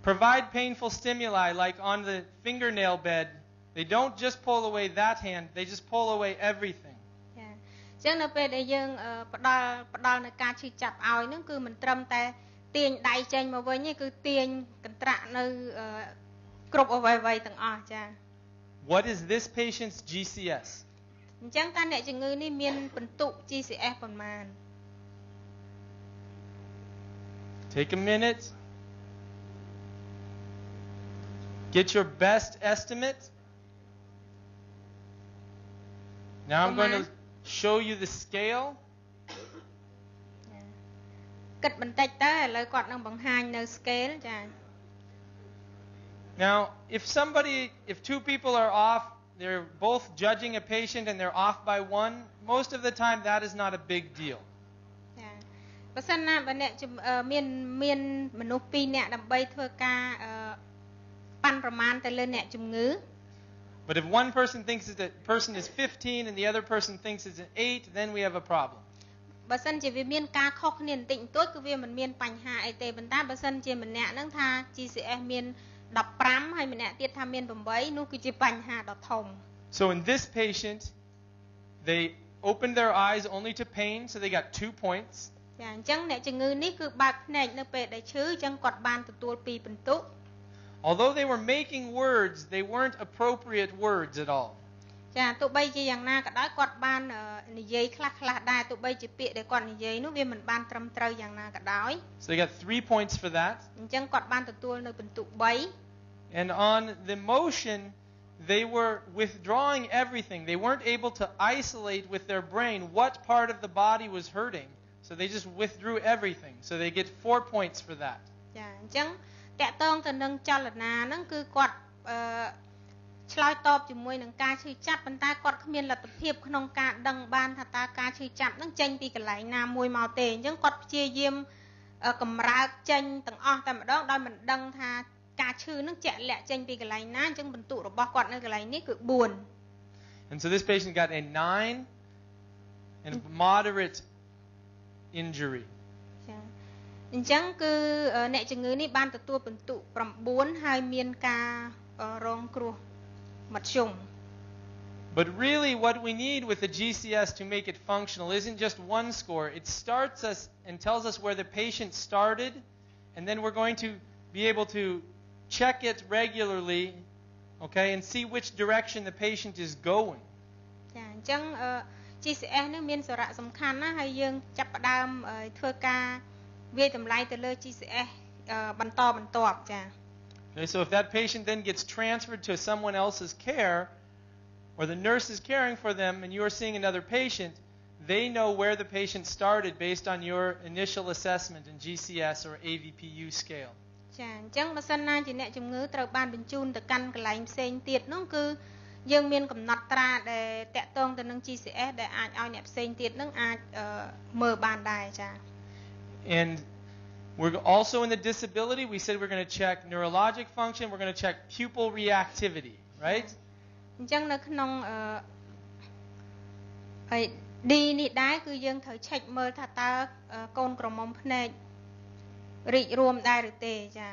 provide painful stimuli like on the fingernail bed, they don't just pull away that hand, they just pull away everything. ចាអញ្ចឹងនៅពេលដែលយើងផ្ដល់នៅការឈឺចាប់ឲ្យហ្នឹងគឺមិនត្រឹមតែទាញដៃចេញមកវិញទេគឺទាញកន្ត្រាក់នៅគ្រប់អ្វីៗទាំងអស់ចា What is this patient's GCS? អញ្ចឹងតើអ្នកជំងឺនេះមានបន្ទុក GCS ប៉ុន្មាន Take a minute. Get your best estimate. Now I'm going to show you the scale. គិតបន្តិចទៅឥឡូវគាត់នឹងបង្ហាញនៅ scale ចា Now, if two people are off, they're both judging a patient and they're off by one, most of the time that is not a big deal. ចាបើសិនណាបើអ្នកមានមនុស្ស2នាក់ដើម្បីធ្វើការប៉ាន់ប្រមាណទៅលើអ្នកជំងឺ But if one person thinks that the person is 15 and the other person thinks it's an 8, then we have a problem. បើសិនជាវាមានការខុសគ្នាបន្តិចបន្តួចគឺវាមិនមានបញ្ហាអីទេប៉ុន្តែបើសិនជាម្នាក់ហ្នឹងថា GCS មាន15ហើយម្នាក់ទៀតថាមាន8នោះគឺជាបញ្ហាដ៏ធំ So in this patient, they opened their eyes only to pain, so they got 2 points. ចាអញ្ចឹងអ្នកជំងឺនេះគឺបើកភ្នែកនៅពេលដែលឈឺអញ្ចឹងគាត់បានទទួល2ពិន្ទុ Although they were making words, they weren't appropriate words at all. ចាទោះបីជាយ៉ាងណាក៏ដោយគាត់បាននិយាយខ្លះដែរទោះបីជាពាក្យដែលគាត់និយាយនោះវាមិនបានត្រឹមត្រូវយ៉ាងណាក៏ដោយ So they got 3 points for that. អញ្ចឹងគាត់បានទទួលនៅពិន្ទុ3 And on the motion, they were withdrawing everything. They weren't able to isolate with their brain what part of the body was hurting. So they just withdrew everything. So they get 4 points for that. ចាអញ្ចឹងតាក់ទងទៅនឹងចលនាហ្នឹងគឺគាត់ឆ្លើយតបជាមួយនឹងការឈឺចាប់ប៉ុន្តែគាត់គ្មានលទ្ធភាពក្នុងការដឹងបានថាតើការឈឺចាប់ហ្នឹងចេញពីកន្លែងណាមួយមកទេអញ្ចឹងគាត់ព្យាយាមកម្រើកចេញទាំងអស់តែម្ដងដោយមិនដឹងថាការឈឺហ្នឹងជាក់លាក់ចេញពីកន្លែងណាអញ្ចឹងបន្ទុករបស់គាត់នៅកន្លែងនេះគឺ4 And so this patient got a 9 and moderate injury. ចាអញ្ចឹងគឺអ្នកជំងឺនេះបានទទួលពិន្ទុ9ហើយមានការរងគ្រោះមធ្យម But really what we need with the GCS to make it functional isn't just one score. It starts us and tells us where the patient started, and then we're going to be able to check it regularly, okay, and see which direction the patient is going. ចាអញ្ចឹង GCS នេះមានសារៈសំខាន់ណាស់ហើយយើងចាប់ផ្ដើមធ្វើការវាយតម្លៃទៅលើ GCS បន្តបន្ទាប់ចា Okay, so if that patient then gets transferred to someone else's care, or the nurse is caring for them and you are seeing another patient, they know where the patient started based on your initial assessment in GCS or AVPU scale. ចាអញ្ចឹងបើសិនណាជាអ្នកជំងឺត្រូវបានបញ្ជូនទៅកាន់កន្លែងផ្សេងទៀតនោះគឺយើងមានកំណត់ត្រាដែលតាក់ទងទៅនឹង GCS ដែលអាចឲ្យអ្នកផ្សេងទៀតនឹងអាចមើលបានដែរចា And we're also in the disability, we said we're going to check neurologic function, we're going to check pupil reactivity, right? អញ្ចឹងនៅក្នុងD នេះដែរគឺយើងត្រូវ check មើលថាតើកូនក្រមុំភ្នែករីករួមដែរឬទេចា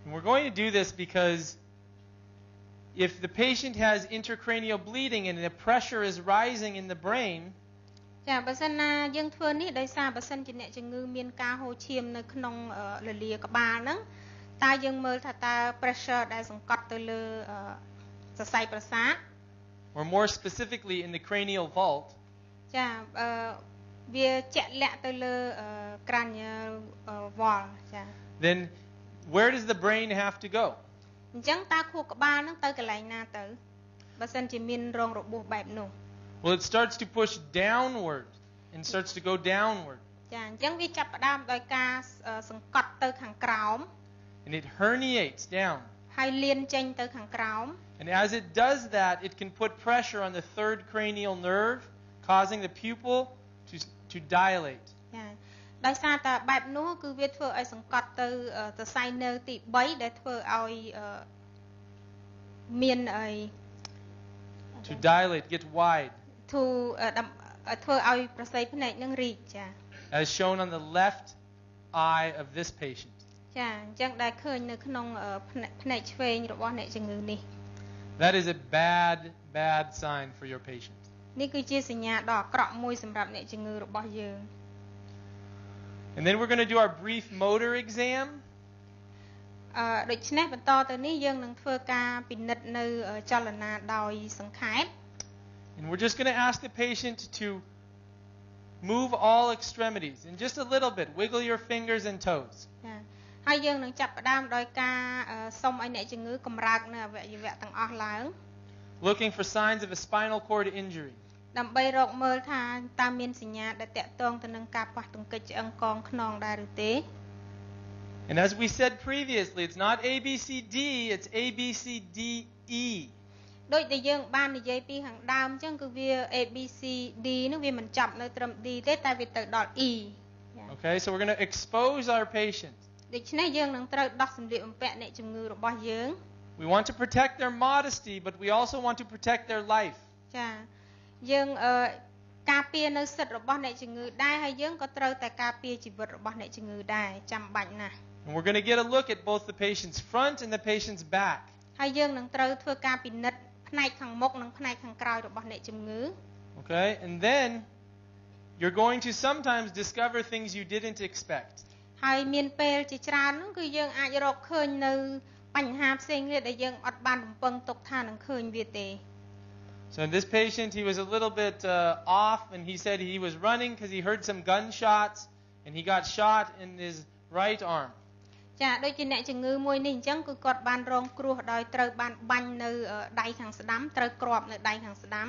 And we're going to do this because if the patient has intracranial bleeding and the pressure is rising in the brain, ចាបើសិនណាយើងធ្វើនេះដោយសារបើសិនជាអ្នកជំងឺមានការហូរឈាមនៅក្នុងលលាក្បាលហ្នឹងតើយើងមើលថាតើ pressure ដែលសង្កត់ទៅលើសរសៃប្រសាទ or more specifically in the cranial vault, ចាវាជាក់លាក់ទៅលើ cranial wall ចា then where does the brain have to go? អញ្ចឹងតើខួរក្បាលហ្នឹងទៅកន្លែងណាទៅបើសិនជាមានរងរបួសបែបនោះ Well, it starts to push downward and starts to go downward. ចាអញ្ចឹងវាចាប់ផ្ដើមដោយការសង្កត់ទៅខាងក្រោម And it herniates down. ហើយលៀនចេញទៅខាងក្រោម And as it does that, it can put pressure on the third cranial nerve, causing the pupil to dilate. ចាដោយសារតែបែបនោះគឺវាធ្វើឲ្យសង្កត់ទៅសរសៃនៅទី3ដែលធ្វើឲ្យមានអី To dilate, get wide. ធ្វើឲ្យប្រស័យភ្នែកនឹងរីកចា As shown on the left eye of this patient. ចាអញ្ចឹងដែលឃើញនៅក្នុងភ្នែកឆ្វេងរបស់អ្នកជំងឺនេះ That is a bad sign for your patient. នេះគឺជាសញ្ញាដ៏អាក្រក់មួយសម្រាប់អ្នកជំងឺរបស់យើង And then we're going to do our brief motor exam. ដូច្នេះបន្តទៅនេះយើងនឹងធ្វើការពិនិត្យនៅចលនាដោយសង្ខេប And we're just going to ask the patient to move all extremities in just a little bit. Wiggle your fingers and toes. ចាហើយយើងនឹងចាប់ផ្ដើមដោយការសុំឲ្យអ្នកជំងឺកម្រើកនៅអវយវៈទាំងអស់ឡើង Looking for signs of a spinal cord injury. ដើម្បីរកមើលថាតើមានសញ្ញាដែលតាក់ទងទៅនឹងការប៉ះទង្គិចឆ្អឹងកងខ្នងដែរឬទេ And as we said previously, it's not ABCD, it's ABCDE. ដូចដែលយើងបាននិយាយពីខាងដើមអញ្ចឹងគឺវា ABCD នោះវាមិនចាប់នៅត្រឹម D ទេតែវាទៅដល់ E. Okay, so we're going to expose our patient. ដូច្នេះយើងនឹងត្រូវដោះសម្លៀកបំពាក់អ្នកជំងឺរបស់យើង We want to protect their modesty, but we also want to protect their life. ចាយើងការពារនៅសិទ្ធិរបស់អ្នកជំងឺដែរហើយយើងក៏ត្រូវតែការពារជីវិតរបស់អ្នកជំងឺដែរចាំបាច់ណាស់ And we're going to get a look at both the patient's front and the patient's back. ហើយយើងនឹងត្រូវធ្វើការពិនិត្យផ្នែកខាងមុខនិងផ្នែកខាងក្រោយរបស់អ្នកជំងឺ Okay, and then you're going to sometimes discover things you didn't expect. ហើយមានពេលជាច្រើនហ្នឹងគឺយើងអាចរកឃើញនៅបញ្ហាផ្សេងទៀតដែលយើងអត់បានរំពឹងទុកថានឹងឃើញវាទេ So in this patient, he was a little bit off, and he said he was running because he heard some gunshots, and he got shot in his right arm. ចាដូចជាអ្នកជំងឺមួយនេះអញ្ចឹងគឺគាត់បានរងគ្រោះដោយត្រូវបានបាញ់នៅដៃខាងស្ដាំត្រូវគ្រាប់នៅដៃខាងស្ដាំ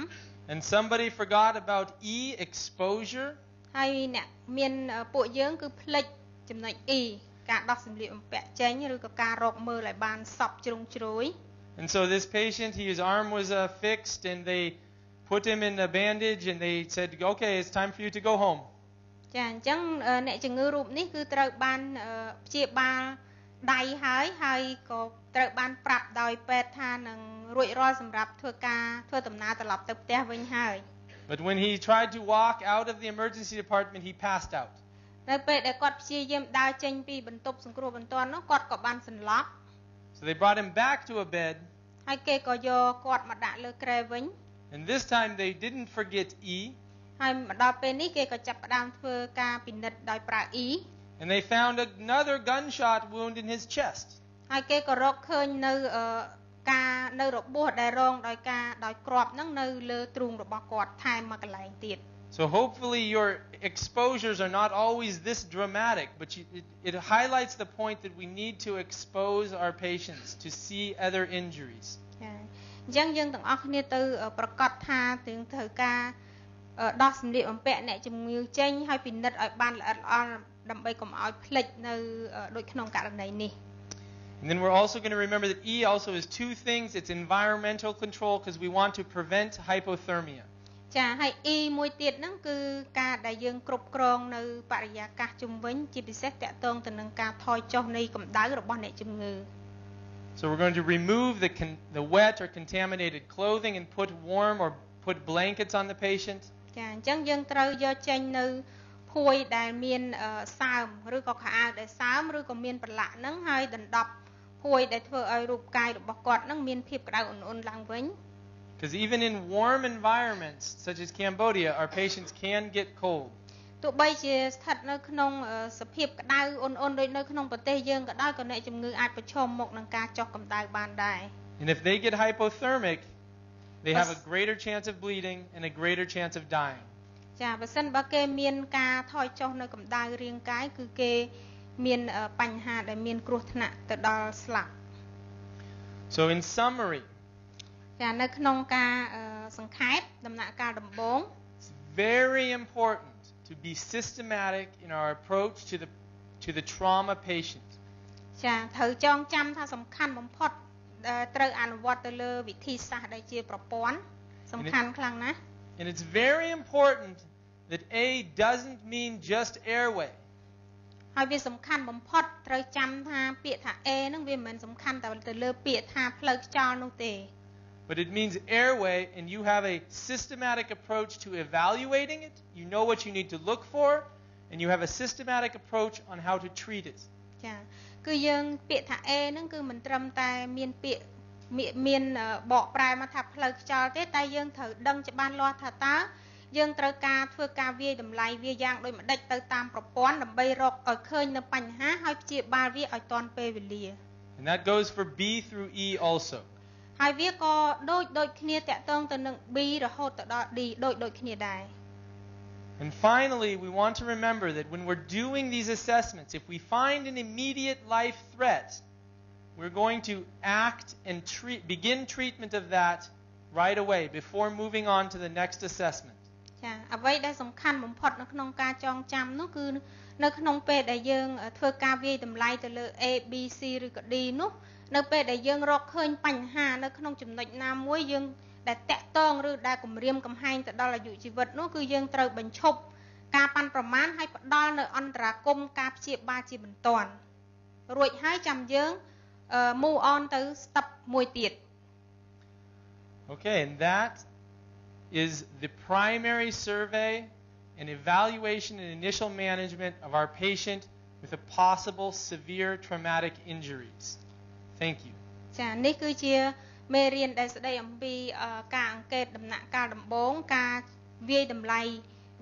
And somebody forgot about E, exposure. ហើយអ្នកមានពួកយើងគឺភ្លេចចំណុច E ការដោះសម្លៀកបំពាក់ចេញឬក៏ការរកមើលឲ្យបានសពជ្រុងជ្រោយ And so this patient, his arm was fixed, and they put him in a bandage, and they said, okay, it's time for you to go home. ចាអញ្ចឹងអ្នកជំងឺរូបនេះគឺត្រូវបានព្យាបាលដៃហើយក៏ត្រូវបានប្រាប់ដោយពេទ្យថានឹងរួចរាល់សម្រាប់ធ្វើដំណើរត្រឡប់ទៅផ្ទះវិញហើយ But when he tried to walk out of the emergency department, he passed out. នៅពេលដែលគាត់ព្យាយាមដើរចេញពីបន្ទប់សង្គ្រោះបន្ទាន់នោះគាត់ក៏បានសន្លប់ So they brought him back to a bed. ហើយគេក៏យកគាត់មកដាក់លើគ្រែវិញ And this time they didn't forget E. ហើយមកដល់ពេលនេះគេក៏ចាប់ផ្ដើមធ្វើការពិនិត្យដោយប្រើ E. And they found another gunshot wound in his chest. ហើយគេក៏រកឃើញនៅការនៅរបួសដែលរងដោយគ្រាប់ហ្នឹងនៅលើទ្រូងរបស់គាត់ថែមមកកន្លែងទៀត So hopefully your exposures are not always this dramatic, but it highlights the point that we need to expose our patients to see other injuries. ចាអញ្ចឹងយើងទាំងអស់គ្នាទៅប្រកាសថាត្រូវការដោះសម្លៀកបំពាក់អ្នកជំងឺចេញហើយពិនិត្យឲ្យបានល្អិតល្អន់ដើម្បីកុំឲ្យភ្លេចនៅដូចក្នុងករណីនេះ And then we're also going to remember that E also is two things. It's environmental control because we want to prevent hypothermia. ចាហើយ E មួយទៀតហ្នឹងគឺការដែលយើងគ្រប់គ្រងនៅបរិយាកាសជុំវិញជាពិសេសតាក់ទងទៅនឹងការថយចុះនៃកម្ដៅរបស់អ្នកជំងឺ So we're going to remove the wet or contaminated clothing and put warm or put blankets on the patient. ចាអញ្ចឹងយើងត្រូវយកចេញនៅភួយដែលមានសើមឬក៏ខោអាវដែលសើមឬក៏មានប្រឡាក់ហ្នឹងហើយដណ្ដប់ភួយដែលធ្វើឲ្យរូបកាយរបស់គាត់ហ្នឹងមានភាពក្តៅអ៊ុនៗឡើងវិញ Because even in warm environments such as Cambodia, our patients can get cold. ទោះបីជាស្ថិតនៅក្នុងសភាពក្តៅអ៊ុនៗដូចនៅក្នុងប្រទេសយើងក៏ដោយក៏អ្នកជំងឺអាចប្រឈមមុខនឹងការចុះកម្ដៅបានដែរ And if they get hypothermic, they have a greater chance of bleeding and a greater chance of dying. ចាបើសិនបើគេមានការថយចុះនៅកម្ដៅរាងកាយគឺគេមានបញ្ហាដែលមានគ្រោះថ្នាក់ទៅដល់ស្លាប់ So in summary, ចានៅក្នុងការសង្ខេបដំណាក់កាលដំបូង it's very important to be systematic in our approach to the trauma patient. ចាត្រូវចងចាំថាសំខាន់បំផុតត្រូវអនុវត្តទៅលើវិធីសាស្ត្រដែលជាប្រព័ន្ធសំខាន់ខ្លាំងណាស់ And it's very important that A doesn't mean just airway. ហើយវាសំខាន់បំផុតត្រូវចាំថាពាក្យថា A ហ្នឹងវាមិនមែនសំខាន់តែទៅលើពាក្យថាផ្លូវខ្យល់នោះទេ But it means airway, and you have a systematic approach to evaluating it. You know what you need to look for, and you have a systematic approach on how to treat it. ចាគឺយើងពាក្យថា A ហ្នឹងគឺមិនត្រឹមតែមានពាក្យមានបកប្រែមកថាផ្លូវខ្យល់ទេតែយើងត្រូវដឹងច្បាស់លាស់ថាតើយើងត្រូវការធ្វើការវាយតម្លៃវាយ៉ាងដូចម្ដេចទៅតាមប្រព័ន្ធដើម្បីរកឲ្យឃើញនៅបញ្ហាហើយព្យាបាលវាឲ្យទាន់ពេលវេលា And that goes for B through E also. ហើយវាក៏ដូចគ្នាតាក់ទងទៅនឹង B រហូតទៅដល់ D ដូចគ្នាដែរ And finally, we want to remember that when we're doing these assessments, if we find an immediate life threat, we're going to act and begin treatment of that right away before moving on to the next assessment. ចាអ្វីដែលសំខាន់បំផុតនៅក្នុងការចងចាំនោះគឺនៅក្នុងពេលដែលយើងធ្វើការវាយតម្លៃទៅលើ A B C ឬក៏ D នោះនៅពេលដែលយើងរកឃើញបញ្ហានៅក្នុងចំណុចណាមួយយើងដែលតាក់ទងឬដែលគម្រាមកំហែងទៅដល់អាយុជីវិតនោះគឺយើងត្រូវបញ្ឈប់ការប៉ាន់ប្រមាណហើយផ្ដល់នៅអន្តរាគមន៍ការព្យាបាលជាបន្ទាន់រួចហើយចាំយើង move on ទៅ step មួយទៀត Okay, and that is the primary survey and evaluation and initial management of our patient with a possible severe traumatic injuries. Thank you. ចានេះគឺជាមេរៀនដែលស្ដីអំពីការអង្កេតដំណាក់កាលដំបូងការវាយតម្លៃ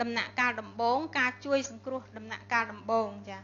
ដំណាក់កាលដំបូងការជួយសង្គ្រោះដំណាក់កាលដំបូងចា